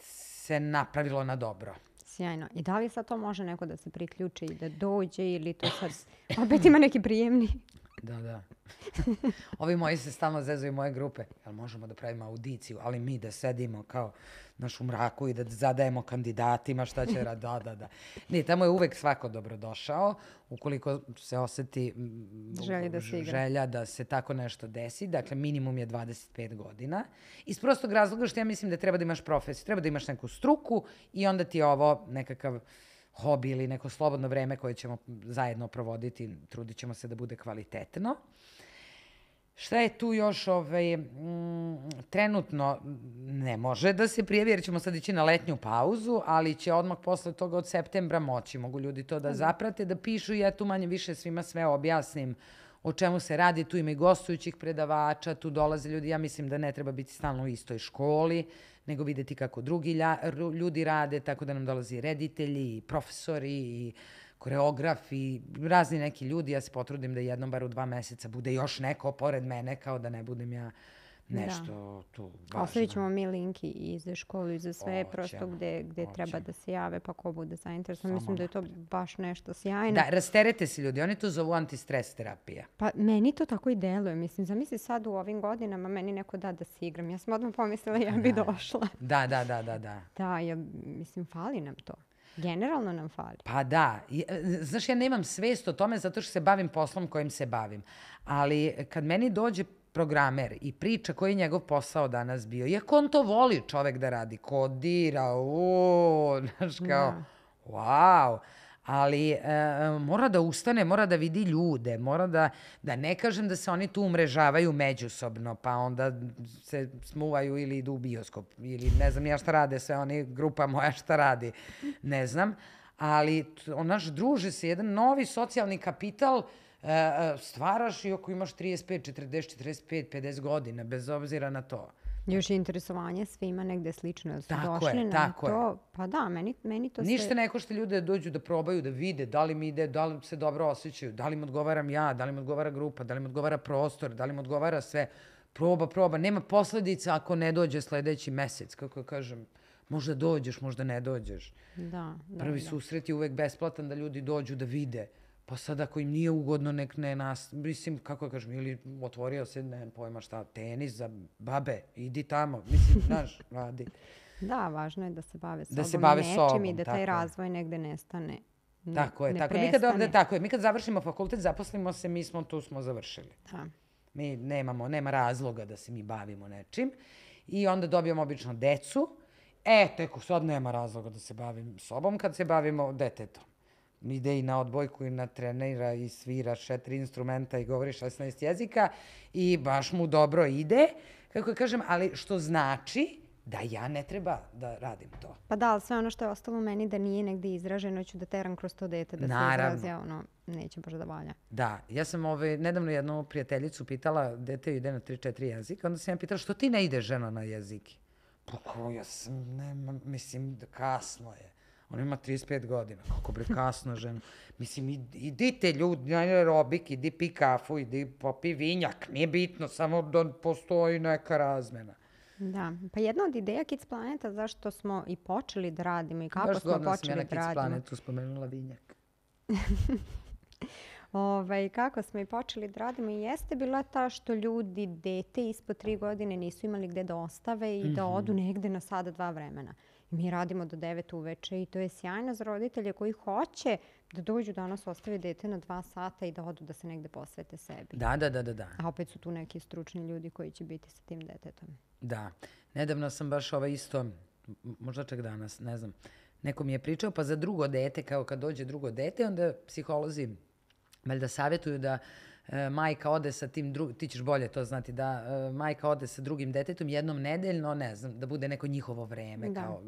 se napravilo na dobro. Sjajno. I da li sad to može neko da se priključi i da dođe ili to sad opet ima neki prijemni? Da. Ovi moji se stalno zezuju moje grupe. Jel možemo da pravimo audiciju, ali mi da sedimo kao naš u mraku i da zadajemo kandidatima šta će raditi. Da. Ne, tamo je uvek svako dobrodošao. Ukoliko se oseti želja da se tako nešto desi. Dakle, minimum je 25 godina. Iz prostog razloga što ja mislim da treba da imaš profesiju. Treba da imaš neku struku i onda ti je ovo nekakav hobi ili neko slobodno vreme koje ćemo zajedno provoditi, trudit ćemo se da bude kvalitetno. Šta je tu još? Trenutno ne može da se prijavi jer ćemo sad ići na letnju pauzu, ali će odmah posle toga od septembra moći. Mogu ljudi to da zaprate, da pišu i ja tu manje više svima sve objasnim o čemu se radi. Tu ima i gostujućih predavača, tu dolaze ljudi. Ja mislim da ne treba biti stalno u istoj školi, nego videti kako drugi ljudi rade, tako da nam dolazi reditelji, i profesori, i koreografi, razni neki ljudi. Ja se potrudim da jednom bar u 2 meseca bude još neko pored mene, kao da ne budem ja nešto tu važno. Ostavit ćemo mi link i za školu i za sve, prosto gde treba da se jave, pa ko bude zainteresovan. Mislim da je to baš nešto sjajno. Da, rasterete se ljudi, oni to zovu antistres terapija. Pa meni to tako i deluje. Mislim, zamisli sad u ovim godinama meni neko da se igram. Ja sam odmah pomislila ja bi došla. Da. Da, mislim, fali nam to. Generalno nam fali. Pa da. Znaš, ja nemam svest o tome zato što se bavim poslom kojim se bavim. Ali kad meni dođe programer i priča koji je njegov posao danas bio, iako on to voli čovek da radi, kodira, znaš kao, wow, ali mora da ustane, mora da vidi ljude, mora da ne kažem da se oni tu umrežavaju međusobno, pa onda se smuvaju ili idu u bioskop, ili ne znam ja šta rade, sve oni, grupa moja šta radi, ne znam, ali naš druže se, jedan novi socijalni kapital stvaraš i ako imaš 35, 40, 45, 50 godina, bez obzira na to. Još je interesovanje svima negde slično, jer su došli na to. Pa da, meni to sve... Ništa ne košta ljude da dođu da probaju, da vide da li mi ide, da li se dobro osjećaju, da li im odgovaram ja, da li im odgovara grupa, da li im odgovara prostor, da li im odgovara sve. Proba. Nema posledica ako ne dođe sledeći mesec, kako kažem. Možda dođeš, možda ne dođeš. Da. Prvi susret je uvek besplatan da ljudi dođu da vide. Pa sad ako im nije ugodno, nek ne mislim, kako kažem, ili otvorio se, ne pojma šta, tenis za babe, idi tamo, mislim, znaš, radi. Da, važno je da se bave sobom. Da se bave sobom, i da taj razvoj negde nestane. Tako je, tako. Mi kad završimo fakultet, zaposlimo se, tu smo završili. Da. Mi nema razloga da se mi bavimo nečim. I onda dobijamo obično decu. Teko sad nema razloga da se bavim sobom kad se bavimo detetom. Ide i na odbojku i na trenira i svira 4 instrumenta i govori 16 jezika i baš mu dobro ide, kako kažem, ali što znači da ja ne treba da radim to. Pa da, ali sve ono što je ostalo u meni da nije negde izraženo, ću da teram kroz to dete da se izrazi, neće baš da valja. Da, ja sam nedavno jednu prijateljicu pitala, dete ide na 3-4 jezika, onda sam ja pitala što ti ne ideš žena na jezike? Pa kao ja sam, mislim, kasno je. Ona ima 35 godina, kako bre kasno žena. Mislim, idite ljudi, na aerobik, idi pi kafu, idi popi vinjak, nije bitno, samo da postoji neka razmena. Da, pa jedna od ideja Kids Planeta zašto smo i počeli da radimo i kako smo počeli da radimo. Baš zgodno sam ja na Kids Planetu spomenula vinjak. Kako smo i počeli da radimo i jeste bila ta što ljudi, dete ispod 3 godine nisu imali gde da ostave i da odu negde na sada 2 vremena. I mi radimo do 9 uveče i to je sjajno za roditelje koji hoće da dođu danas, ostave dete na 2 sata i da odu da se negde posvete sebi. Da. A opet su tu neki stručni ljudi koji će biti sa tim detetom. Da. Nedavno sam baš isto, možda čak danas, ne znam, neko mi je pričao, pa za drugo dete, kao kad dođe drugo dete, onda psiholozi valjda savjetuju da majka ode sa tim drugim, ti ćeš bolje to znati, da majka ode sa drugim detetom jednom nedeljno, ne znam, da bude neko njihovo vreme, kao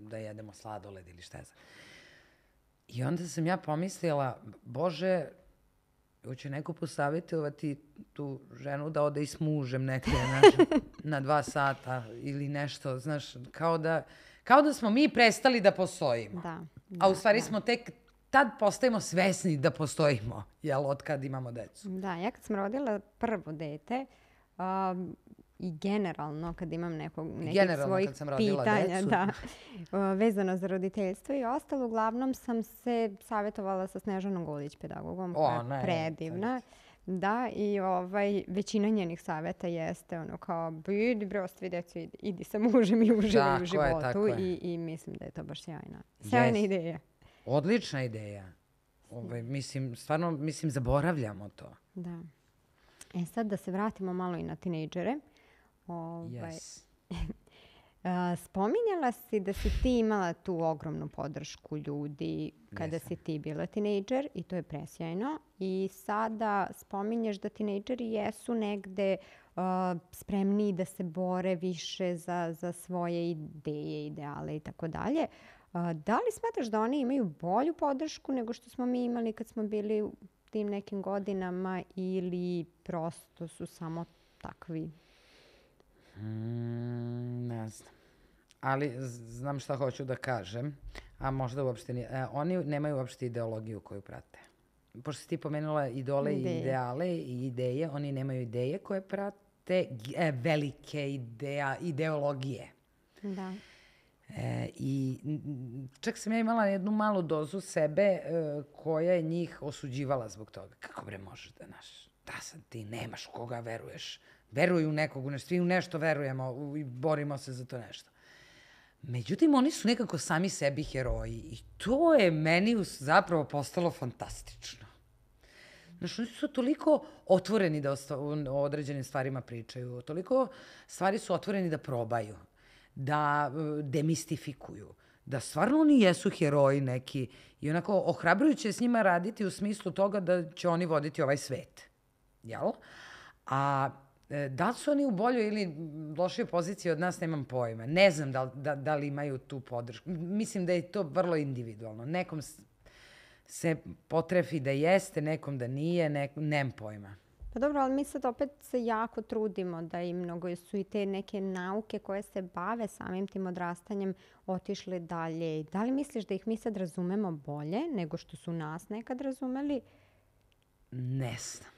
da jedemo sladoled ili šta znam. I onda sam ja pomislila, Bože, hoće neko posavjetovati tu ženu da ode i s mužem nekde na 2 sata ili nešto, znaš, kao da smo mi prestali da postojimo. A u stvari smo tek tad postajemo svesni da postojimo, od kad imamo decu. Da, ja kad sam rodila prvo dete i generalno kad imam nekih svojih pitanja vezano za roditeljstvo i ostalo, uglavnom sam se savjetovala sa Snežanom Gulić, pedagogom, koja je predivna. Da, i većina njenih savjeta jeste kao, idi bre, ostavi decu, idi sa mužem i uživaj u životu. I mislim da je to baš sjajna ideja. Odlična ideja. Stvarno, zaboravljamo to. Da. Sad da se vratimo malo i na tinejdžere. Spominjala si da si ti imala tu ogromnu podršku ljudi kada si ti bila tinejdžer i to je presjajno. I sada spominješ da tinejdžeri jesu negde spremniji da se bore više za svoje ideje, ideale i tako dalje. Da li smatraš da oni imaju bolju podršku nego što smo mi imali kad smo bili u tim nekim godinama ili prosto su samo takvi? Ne znam. Ali znam šta hoću da kažem, a možda uopšte nije. Oni nemaju uopšte ideologiju koju prate. Pošto si ti pomenula idole i ideale i ideje, oni nemaju ideje koje prate, velike ideologije. Da. I čak sam ja imala jednu malu dozu sebe koja je njih osuđivala zbog toga. Kako bre možeš da sad ti nemaš u koga veruješ? Veruju u nekog, svi u nešto verujemo i borimo se za to nešto. Međutim, oni su nekako sami sebi heroji i to je meni zapravo postalo fantastično. Znaš, oni su toliko otvoreni da o određenim stvarima pričaju, toliko stvari su otvoreni da probaju, da demistifikuju, da stvarno oni jesu heroji neki i onako ohrabrujuće s njima raditi u smislu toga da će oni voditi ovaj svet. Jel? A da li su oni u boljoj ili lošoj poziciji od nas, nemam pojma. Ne znam da li imaju tu podršku. Mislim da je to vrlo individualno. Nekom se potrefi da jeste, nekom da nije, nemam pojma. Pa dobro, ali mi sad opet se jako trudimo da i mnogo su i te neke nauke koje se bave samim tim odrastanjem otišle dalje. Da li misliš da ih mi sad razumemo bolje nego što su nas nekad razumeli? Ne znam.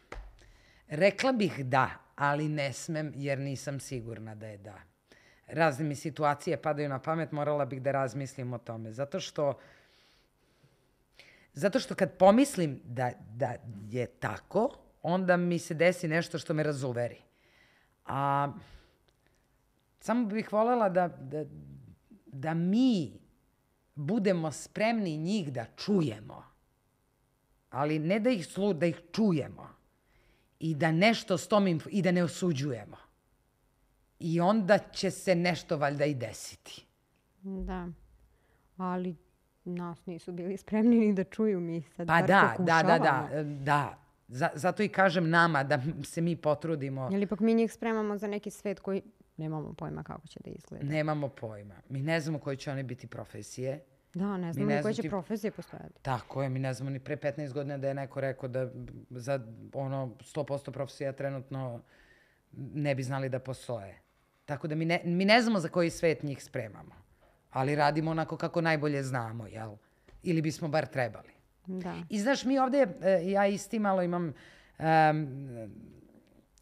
Rekla bih da, ali ne smem jer nisam sigurna da je da. Razne mi situacije padaju na pamet, morala bih da razmislim o tome. Zato što Zato što kad pomislim da je tako, onda mi se desi nešto što me razuveri. A samo bih voljela da mi budemo spremni njih da čujemo. Ali ne da ih čujemo. I da nešto s tom i da ne osuđujemo. I onda će se nešto valjda i desiti. Da, ali nas nisu bili spremni ni da čuju, mi sad Pa bar pokušavamo. da. Zato i kažem nama da se mi potrudimo. Jer ipak mi njih spremamo za neki svet koji nemamo pojma kako će da izgleda. Nemamo pojma. Mi ne znamo koje će one biti profesije. Da, ne znamo ni koje će profesije postojati. Tako je, mi ne znamo ni pre 15 godina da je neko rekao da za 100% profesija trenutno ne bi znali da postoje. Tako da mi ne znamo za koji svet njih spremamo. Ali radimo onako kako najbolje znamo, jel? Ili bismo bar trebali. Da. I znaš, mi ovdje, ja isti malo imam,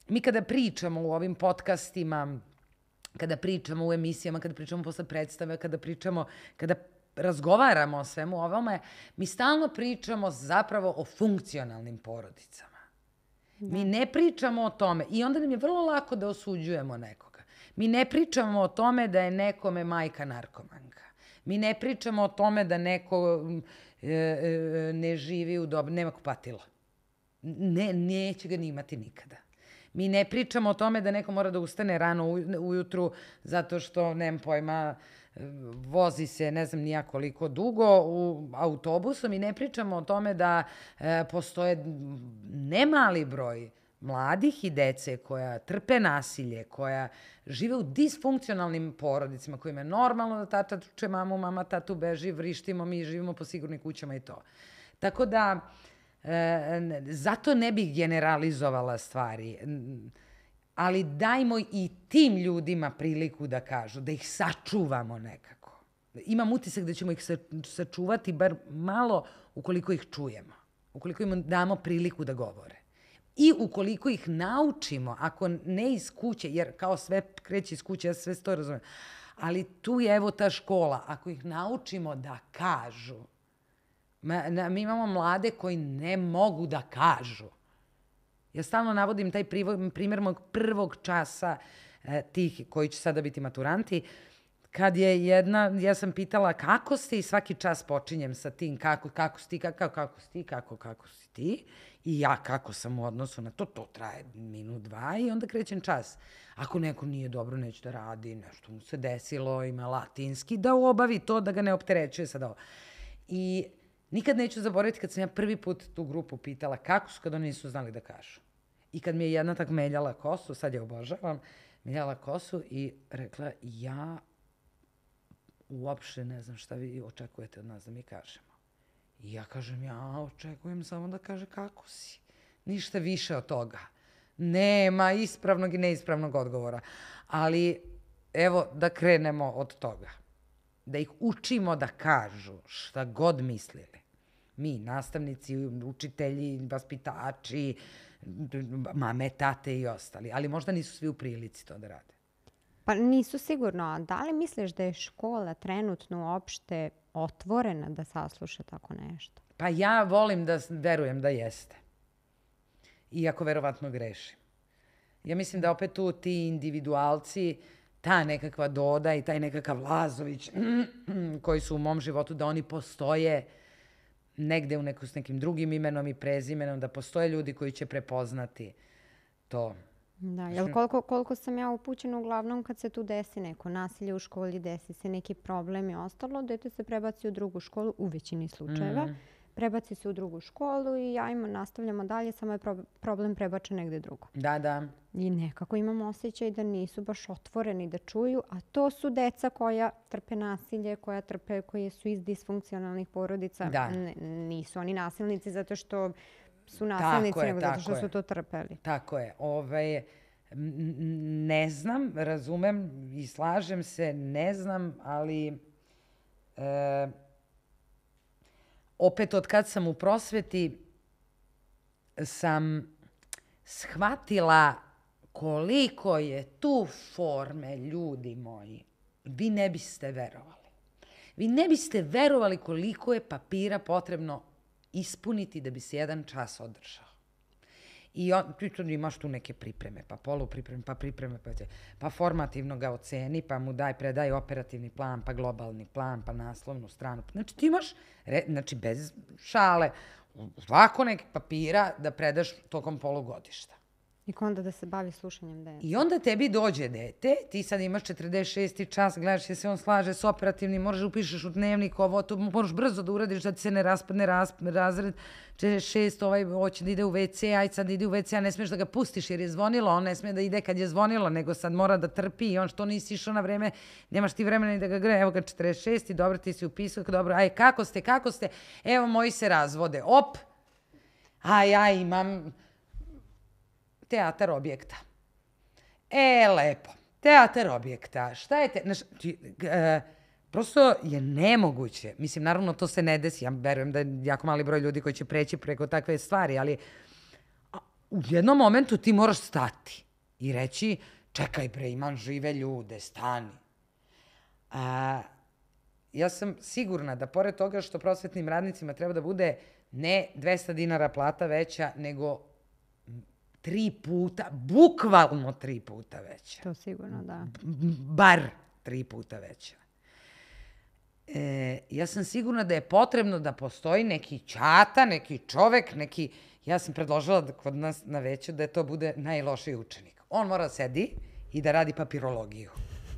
mi kada pričamo u ovim podcastima, kada pričamo u emisijama, kada pričamo posle predstave, kada razgovaramo o svemu ovome, mi stalno pričamo zapravo o funkcionalnim porodicama. Da. Mi ne pričamo o tome i onda nam je vrlo lako da osuđujemo nekoga. Mi ne pričamo o tome da je nekome majka narkomanka. Mi ne pričamo o tome da neko ne živi u dobu, nema kupatilo. Ne, neće ga ni imati nikada. Mi ne pričamo o tome da neko mora da ustane rano ujutru zato što, nemam pojma, vozi se ne znam nija koliko dugo u autobusom i ne pričamo o tome da postoje nemali broj mladih i dece koja trpe nasilje, koja žive u disfunkcionalnim porodicama, kojima je normalno da tata tuče mamu, mama tatu beži, vrištimo, mi živimo po sigurnim kućama i to. Tako da, zato ne bih generalizovala stvari, ali dajmo i tim ljudima priliku da kažu, da ih sačuvamo nekako. Imam utisak da ćemo ih sačuvati bar malo ukoliko ih čujemo, ukoliko im damo priliku da govore. I ukoliko ih naučimo, ako ne iz kuće, jer kao sve kreće iz kuće, ja sve to razumijem, ali tu je evo ta škola, ako ih naučimo da kažu, mi imamo mlade koji ne mogu da kažu. Ja stalno navodim taj primjer mog prvog časa tih koji će sada biti maturanti, kad je ja sam pitala kako ste i svaki čas počinjem sa tim kako si ti i ja kako sam u odnosu na to traje minut, dva i onda krećem čas. Ako neko nije dobro, neće da radi, nešto mu se desilo, ima latinski, da obavi to, da ga ne opterećuje sad ovo. I nikad neću zaboraviti kad sam ja prvi put tu grupu pitala kako su kad oni nisu znali da kažu. I kad mi je jedna tak meljala kosu, sad je obožavam, meljala kosu i rekla ja uopšte ne znam šta vi očekujete od nas da mi kažemo. I ja kažem, ja očekujem samo da kaže kako si. Ništa više od toga. Nema ispravnog i neispravnog odgovora. Ali evo da krenemo od toga. Da ih učimo da kažu šta god mislili. Mi, nastavnici, učitelji, vaspitači, mame, tate i ostali. Ali možda nisu svi u prilici to da rade. Pa nisu sigurno. A da li misliš da je škola trenutno uopšte otvorena da sasluša tako nešto? Pa ja volim da verujem da jeste. Iako verovatno grešim. Ja mislim da opet tu ti individualci, ta nekakva Doda i taj nekakav Lazović koji su u mom životu, da oni postoje negde s nekim drugim imenom i prezimenom, da postoje ljudi koji će prepoznati to. Da, jer koliko sam ja upućena, uglavnom kad se tu desi neko nasilje u školi, desi se neki problem i ostalo, dete se prebaci u drugu školu u većini slučajeva. Prebaci se u drugu školu i nastavljamo dalje, samo je problem prebačen negde drugo. Da. I nekako imam osjećaj da nisu baš otvoreni da čuju, a to su deca koja trpe nasilje, koji su iz disfunkcionalnih porodica. Da. Nisu oni nasilnici zato što su nasilnici, nego zato što su to trpeli. Tako je. Ne znam, razumem i slažem se, ne znam, ali opet od kad sam u prosveti sam shvatila koliko je tu forme, ljudi moji. Vi ne biste verovali. Vi ne biste verovali koliko je papira potrebno ispuniti da bi se jedan čas održao. I ti tu imaš tu neke pripreme, pa polupripreme, pa pripreme, pa formativno ga oceni, pa mu predaj operativni plan, pa globalni plan, pa naslovnu stranu. Znači ti imaš, bez šale, ovako neke papira da predaš tokom polugodišta. I onda da se bavi slušanjem dece. I onda tebi dođe dete, ti sad imaš 46. čas, gledaš se on slaže s operativnim, moraš upišeš u dnevnik ovo, to moraš brzo da uradiš da ti se ne raspadne razred, 46, hoće da ide u WC, aj sad ide u WC, a ne smiješ da ga pustiš jer je zvonilo, on ne smije da ide kad je zvonilo, nego sad mora da trpi i on što nisi išao na vreme, nemaš ti vremena ni da ga greje, evo ga 46, dobro ti si upisao, dobro, aj kako ste, evo moji se razvode, op, a ja imam teatar objekta. Lepo. Teatar objekta. Šta je prosto je nemoguće. Mislim, naravno, to se ne desi. Ja verujem da je jako mali broj ljudi koji će preći preko takve stvari, ali u jednom momentu ti moraš stati i reći, čekaj bre, imam žive ljude, stani. Ja sam sigurna da pored toga što prosvetnim radnicima treba da bude ne 200 dinara plata veća, nego 3 puta, bukvalno 3 puta veća. To sigurno, da. Bar 3 puta veća. Ja sam sigurna da je potrebno da postoji neki ćata, neki čovek, ja sam predložila da kod nas na veću da to bude najlošiji učenik. On mora sedi i da radi papirologiju.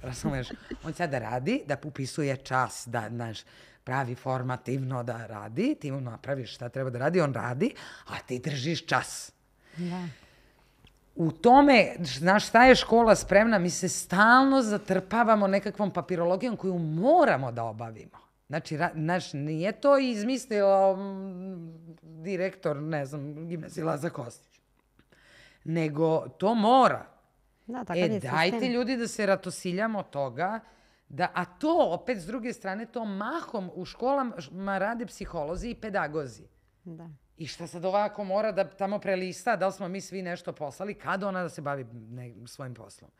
Razumeš? On sad da radi, da upisuje čas, da, znaš, pravi formativno da radi, ti mu napraviš šta treba da radi, on radi, a ti držiš čas. Da. U tome, znaš šta je škola spremna, mi se stalno zatrpavamo nekakvom papirologijom koju moramo da obavimo. Znači, nije to izmislio direktor, ne znam, gimnazije Laza Kostić. Nego to mora. Da, takav je sistem. Dajte ljudi da se ratosiljamo toga, a to opet s druge strane, to mahom u školama rade psiholozi i pedagozi. Da. I šta sad ovako mora da tamo prelista, da li smo mi svi nešto poslali, kada ona da se bavi svojim poslom.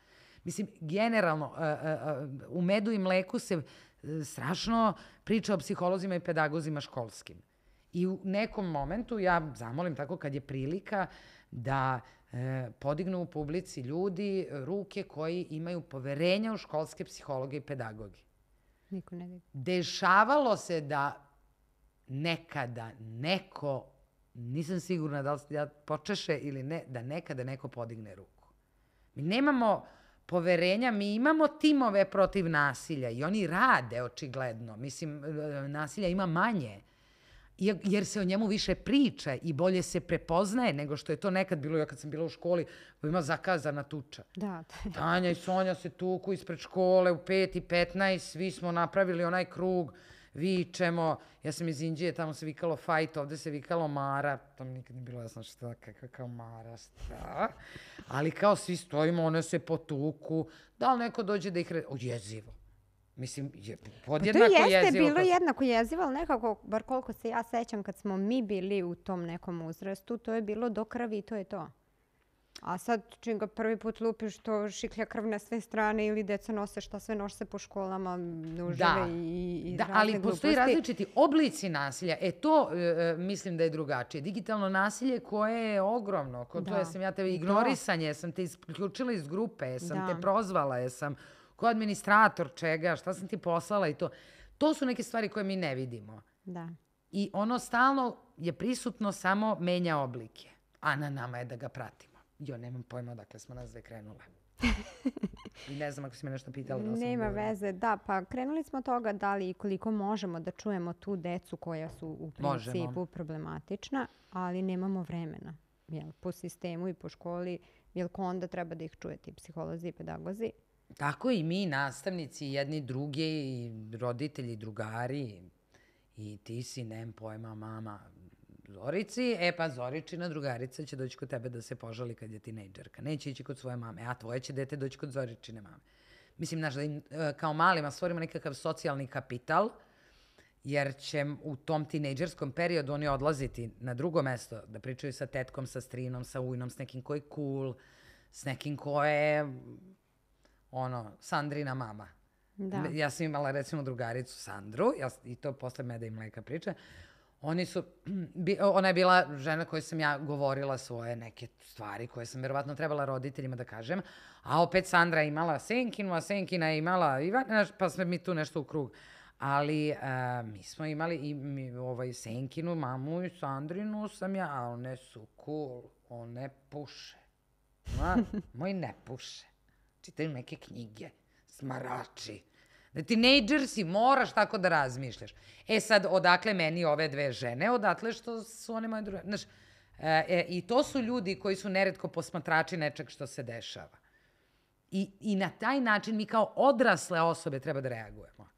Mislim, generalno, u medu i mleku se strašno priča o psiholozima i pedagozima školskim. I u nekom momentu ja zamolim tako kad je prilika da podignu u publici ljudi ruke koji imaju poverenja u školske psihologe i pedagoge. Niko ne vidi. Dešavalo se da nekada neko, nisam sigurna da li ja počeše ili ne, da nekada neko podigne ruku. Mi nemamo poverenja, mi imamo timove protiv nasilja i oni rade očigledno. Mislim, nasilja ima manje, jer se o njemu više priča i bolje se prepoznaje nego što je to nekad bilo. Ja kad sam bila u školi, ima zakazana tuča. Da. Tanja i Sonja se tuku ispred škole u 5:15, svi smo napravili onaj krug, vičemo. Ja sam iz Inđije, tamo se vikalo fajt, ovde se vikalo mara. To mi nikad nije bilo jasno šta, kao mara, šta. Ali kao svi stojimo, one se potuku. Da li neko dođe da ih jezivo. Mislim, podjednako jezivo. To jeste bilo jednako jezivo, ali nekako, bar koliko se ja sećam kad smo mi bili u tom nekom uzrastu, to je bilo do krvi i to je to. A sad, čim ga prvi put lupiš, to šiklja krv na sve strane ili deca nose šta sve noše po školama, nuževe i razne gluposti. Ali postoji različiti oblici nasilja. To mislim da je drugačije. Digitalno nasilje koje je ogromno. To sam ja tebe ignorisanje, sam te isključila iz grupe, sam te prozvala, sam ko administrator čega, šta sam ti poslala i to. To su neke stvari koje mi ne vidimo. Da. I ono stalno je prisutno, samo menja oblike. A na nama je da ga pratimo. Nemam pojma odakle smo nas dve krenule. I ne znam ako si me nešto pitala. Nema veze, da. Pa krenuli smo od toga da li i koliko možemo da čujemo tu decu koja su u principu problematična, ali nemamo vremena. Po sistemu i po školi, jer onda treba da ih čuje ti psiholozi i pedagozi. Tako i mi, nastavnici, jedni drugi, i roditelji, drugari. I ti si, nemam pojma, mama Zorici, pa Zoričina drugarica će doći kod tebe da se požali kad je tinejdžerka. Neće ići kod svoje mame, a tvoje će dete doći kod Zoričine mame. Mislim, znaš, da im kao malima stvorimo nekakav socijalni kapital, jer će u tom tinejdžerskom periodu oni odlaziti na drugo mesto, da pričaju sa tetkom, sa strinom, sa ujnom, s nekim ko je cool, s nekim ko je, Sandrina mama. Da. Ja sam imala, recimo, drugaricu Sandru, i to posle Meda i mleka priča. Ona je bila žena koju sam ja govorila svoje neke stvari koje sam verovatno trebala roditeljima da kažem, a opet Sandra je imala Senkinu, a Senkina je imala Ivana, pa smo mi tu nešto u krug. Ali mi smo imali i Senkinu mamu i Sandrinu sam ja, a one su cool, one puše. Moj ne puše. Čitaju neke knjige, smarači. Da tinejdžer si, moraš tako da razmišljaš. Sad, odakle meni ove dve žene? Odatle što su one moje druge. Znaš, i to su ljudi koji su neretko posmatrači nečeg što se dešava. I na taj način mi kao odrasle osobe treba da reagujemo.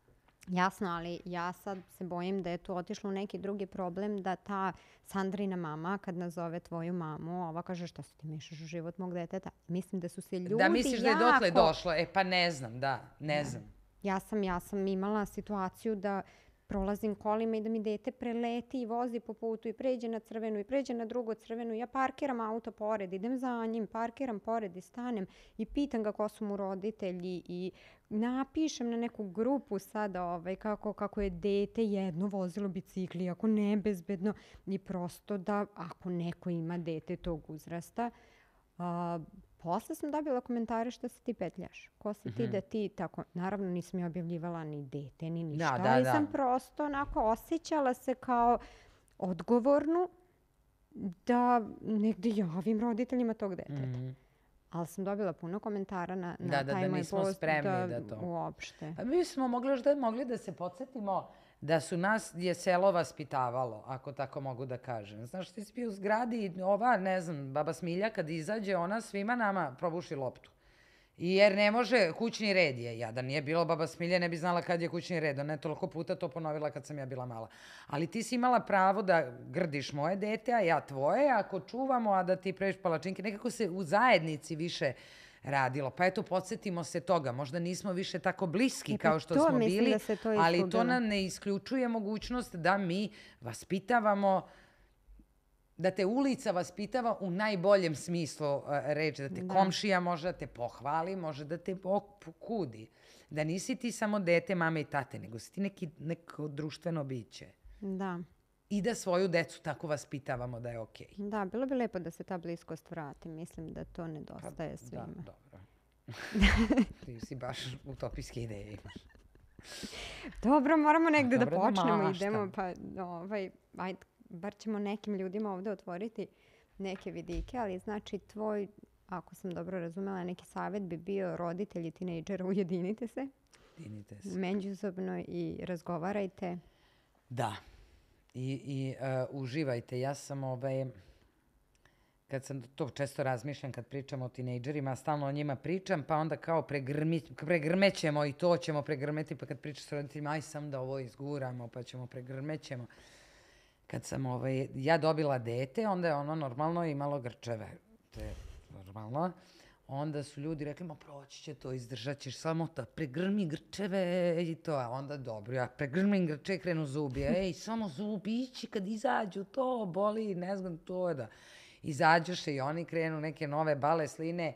Jasno, ali ja sad se bojim da je tu otišlo u neki drugi problem, da ta Sandrina mama, kad nazove tvoju mamu, ova kaže šta se ti mešaš u život mog deteta. Mislim da su se ljudi jako... Da misliš da je dotle došlo? Pa ne znam, ne znam. Ja sam imala situaciju da prolazim kolima i da mi dete preleti i vozi po putu i pređe na crvenu i pređe na drugo crvenu. Ja parkiram auto pored, idem za njim, parkiram pored i stanem i pitam ga ko su mu roditelji i napišem na neku grupu sada kako je dete jedno vozilo bicikli, ako nebezbedno i prosto da ako neko ima dete tog uzrasta, posle sam dobila komentare što se ti petljaš. Ko si ti da ti tako... Naravno nisam ja objavljivala ni dete, ni ništa. Ali sam prosto onako osjećala se kao odgovornu da negde javim roditeljima tog deteta. Ali sam dobila puno komentara na taj moj post da to... Uopšte. Pa mi smo mogli da se podsjetimo da su nas je selo vaspitavalo, ako tako mogu da kažem. Znaš, ti si bio u zgradi, baba Smilja kad izađe, ona svima nama probuši loptu. Jer ne može, kućni red je. Ja da nije bilo baba Smilja, ne bi znala kad je kućni red. Ona je toliko puta to ponovila kad sam ja bila mala. Ali ti si imala pravo da grdiš moje dete, a ja tvoje, ako čuvamo, a da ti praviš palačinke. Nekako se u zajednici više radilo. Pa eto, podsjetimo se toga. Možda nismo više tako bliski kao što smo bili, ali to nam ne isključuje mogućnost da mi vaspitavamo, da te ulica vaspitava u najboljem smislu reči, da te komšija može da te pohvali, može da te pokudi. Da nisi ti samo dete mame i tate, nego si ti neko društveno biće. Da. I da svoju decu tako vaspitavamo da je okej. Da, bilo bi lepo da se ta bliskost vrati. Mislim da to nedostaje svima. Da, dobro. Ti si baš utopijske ideje imaš. Dobro, moramo negde da počnemo. Idemo, pa ajde, bar ćemo nekim ljudima ovde otvoriti neke vidike, ali znači tvoj, ako sam dobro razumela, neki savjet bi bio roditelji tinejdžera, ujedinite se. Ujedinite se. Međusobno i razgovarajte. Da. I uživajte. Ja sam kad sam to često razmišljam kad pričam o tinejdžerima, stalno o njima pričam, pa onda kao pregrmećemo i to ćemo pregrmeti, pa kad pričam s roditeljima, aj sam da ovo izguramo, pa ćemo pregrmećemo. Kad sam ja dobila dete, onda je ono normalno imalo grčeve. To je normalno. Onda su ljudi rekli, proći će to, izdržat ćeš samo to, pregrmi grčeve i to. A onda dobro, ja pregrmim grčeve, krenu zubi. Samo zubići kad izađu, to boli, ne znam, to je da. Izađoše i oni krenu neke nove bale sline,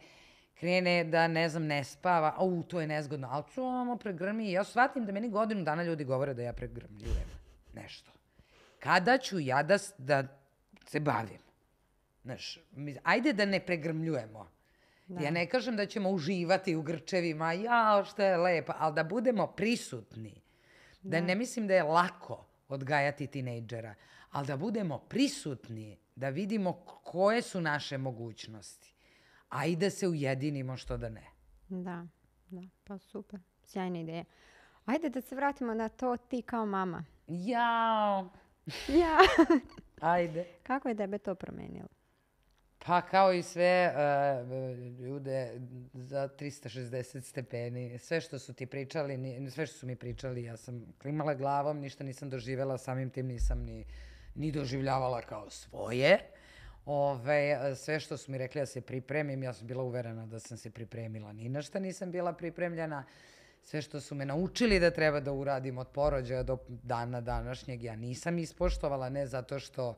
krene da, ne spava, to je nezgodno, ali samo pregrmi. Ja shvatim da meni godinu dana ljudi govore da ja pregrmljujem nešto. Kada ću ja da se bavim? Znaš, ajde da ne pregrmljujemo. Ja ne kažem da ćemo uživati u grčevima, što je lepo, ali da budemo prisutni. Da ne mislim da je lako odgajati tinejdžera, ali da budemo prisutni, da vidimo koje su naše mogućnosti. A i da se ujedinimo, što da ne. Da, pa super. Sjajna ideja. Ajde da se vratimo na to ti kao mama. Jao! Ja. Ajde. Kako je tebe to promenilo? Pa kao i sve ljude za 360 stepeni. Sve što su ti pričali, sve što su mi pričali, ja sam klimala glavom, ništa nisam doživjela, samim tim nisam ni doživljavala kao svoje. Sve što su mi rekli da se pripremim, ja sam bila uverena da sam se pripremila. Ni na šta nisam bila pripremljena. Sve što su me naučili da treba da uradim od porođaja do dana današnjeg, ja nisam ispoštovala, ne zato što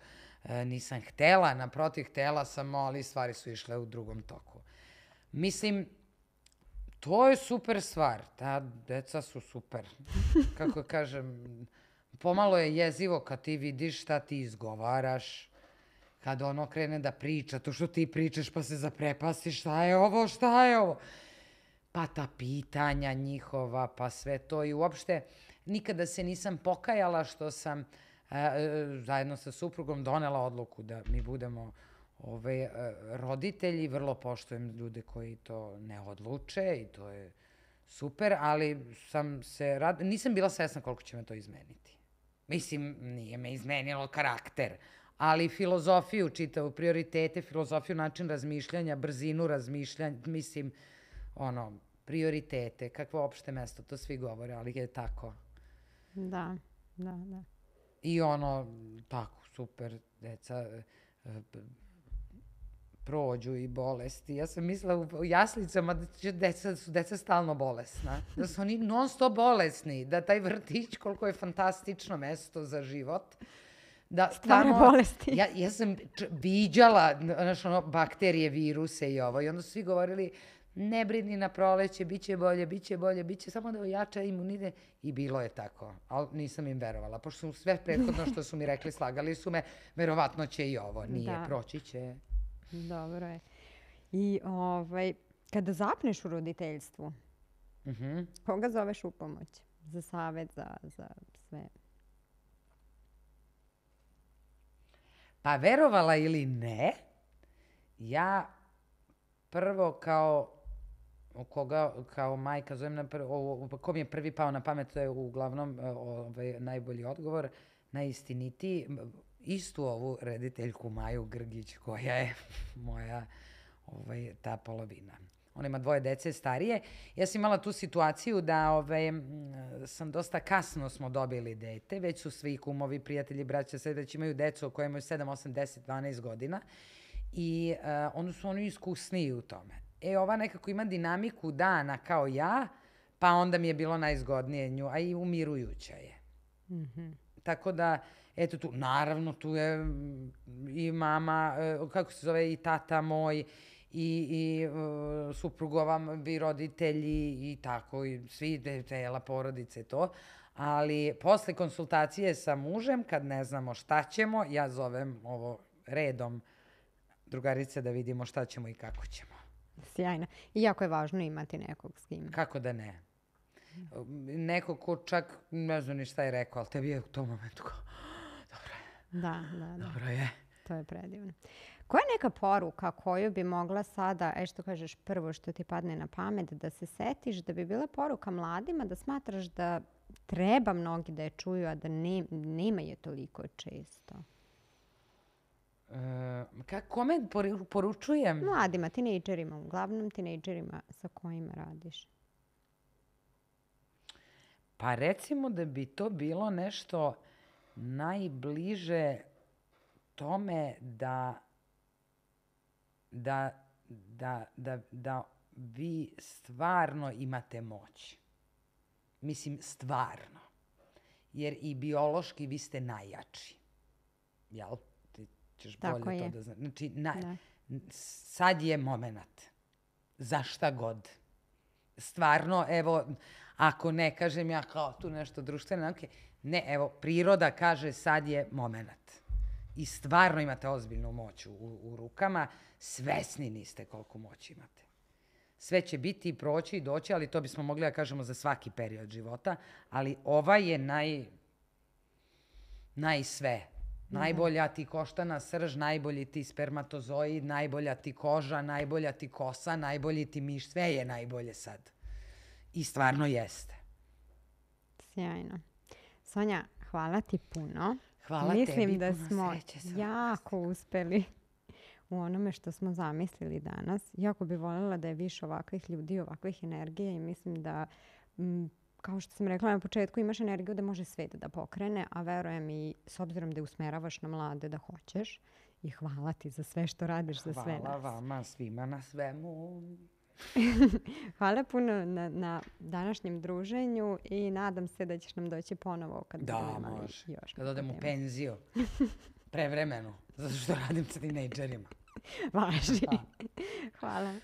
nisam htela, naprotiv, htela sam, ali stvari su išle u drugom toku. Mislim, to je super stvar, ta deca su super. Kako kažem, pomalo je jezivo kad ti vidiš šta ti izgovaraš, kad ono krene da priča, to što ti pričaš pa se zaprepastiš, šta je ovo, pa ta pitanja njihova, pa sve to i uopšte nikada se nisam pokajala što sam zajedno sa suprugom donela odluku da mi budemo roditelji. Vrlo poštujem ljude koji to ne odluče i to je super, ali nisam bila svesna koliko će me to izmeniti. Mislim, nije me izmenilo karakter, ali filozofiju čitavu, prioritete, filozofiju, način razmišljanja, brzinu razmišljanja, mislim, prioritete, kakvo opšte mesto, to svi govore, ali je tako. Da. I tako, super, deca prođu i bolesti. Ja sam mislila u jaslicama da su deca stalno bolesna, da su oni non stop bolesni, da taj vrtić, koliko je fantastično mesto za život, da stvarno bolesti. Ja sam viđala bakterije, viruse i ovo, i onda su svi govorili ne brini na proleće, bit će bolje, samo da ojača imunitet. I bilo je tako, ali nisam im verovala, pošto su sve prethodno što su mi rekli, slagali su me, verovatno će i ovo, nije, proći će. Dobro je. I kada zapneš u roditeljstvu, koga zoveš u pomoć? Za savet, za sve? Pa verovala ili ne, ja prvo kao majka zovem, ko mi je prvi pao na pamet, to je uglavnom najbolji odgovor, najistinitiji, istu ovu rediteljku Maju Grgić, koja je moja ta polovina. Ona ima 2 dece starije. Ja sam imala tu situaciju da sam dosta kasno smo dobili dete, već su svi kumovi, prijatelji, braća, sve već imaju decu koje imaju 7, 8, 10, 12 godina i onda su oni iskusniji u tome. Ova nekako ima dinamiku dana kao ja, pa onda mi je bilo najzgodnije nju, a i umirujuća je. Tako da, eto tu, naravno tu je i mama, kako se zove, i tata moj, i suprugova, i roditelji, i tako, i svi, cela porodice to. Ali posle konsultacije sa mužem, kad ne znamo šta ćemo, ja zovem ovo redom drugarice da vidimo šta ćemo i kako ćemo. Sjajno. I jako je važno imati nekog s kim. Kako da ne? Neko ko čak ne zna ni šta je rekao, ali tebi je u tom momentu kao, dobro je. Da. Dobro je. To je predivno. Koja je neka poruka koju bi mogla sada, što kažeš, prvo što ti padne na pamet, da se setiš, da bi bila poruka mladima, da smatraš da treba mnogi da je čuju, a da nema je toliko često? Kome poručujem? Mladima, tinejdžerima, uglavnom tinejdžerima sa kojima radiš. Pa recimo da bi to bilo nešto najbliže tome da vi stvarno imate moć. Mislim, stvarno. Jer i biološki vi ste najjači. Jel? Ti ćeš bolje to da znaš. Znači, sad je moment. Za šta god. Stvarno, evo, ako ne kažem ja kao tu nešto društvene nauke, ne, evo, priroda kaže sad je moment. I stvarno imate ozbiljnu moć u rukama, svesni niste koliko moći imate. Sve će biti, proći i doći, ali to bismo mogli da kažemo za svaki period života, ali ova je najsve. Najbolja ti koštana srž, najbolji ti spermatozoid, najbolja ti koža, najbolja ti kosa, najbolji ti miš, sve je najbolje sad. I stvarno jeste. Sjajno. Sonja, hvala ti puno. Hvala tebi, mislim da puno smo sreće. jako uspeli u onome što smo zamislili danas. Jako bi voljela da je više ovakvih ljudi, ovakvih energije i mislim da, kao što sam rekla na početku, imaš energiju da može svet da pokrene, a verujem i s obzirom da usmeravaš na mlade da hoćeš. I hvala ti za sve što radiš za sve nas. Hvala vama svima na svemu. Hvala puno na današnjem druženju i nadam se da ćeš nam doći ponovo kad budemo imali još. Kad odem u penziju. Prevremenu. Zato što radim sa tinejdžerima. Važi. Hvala.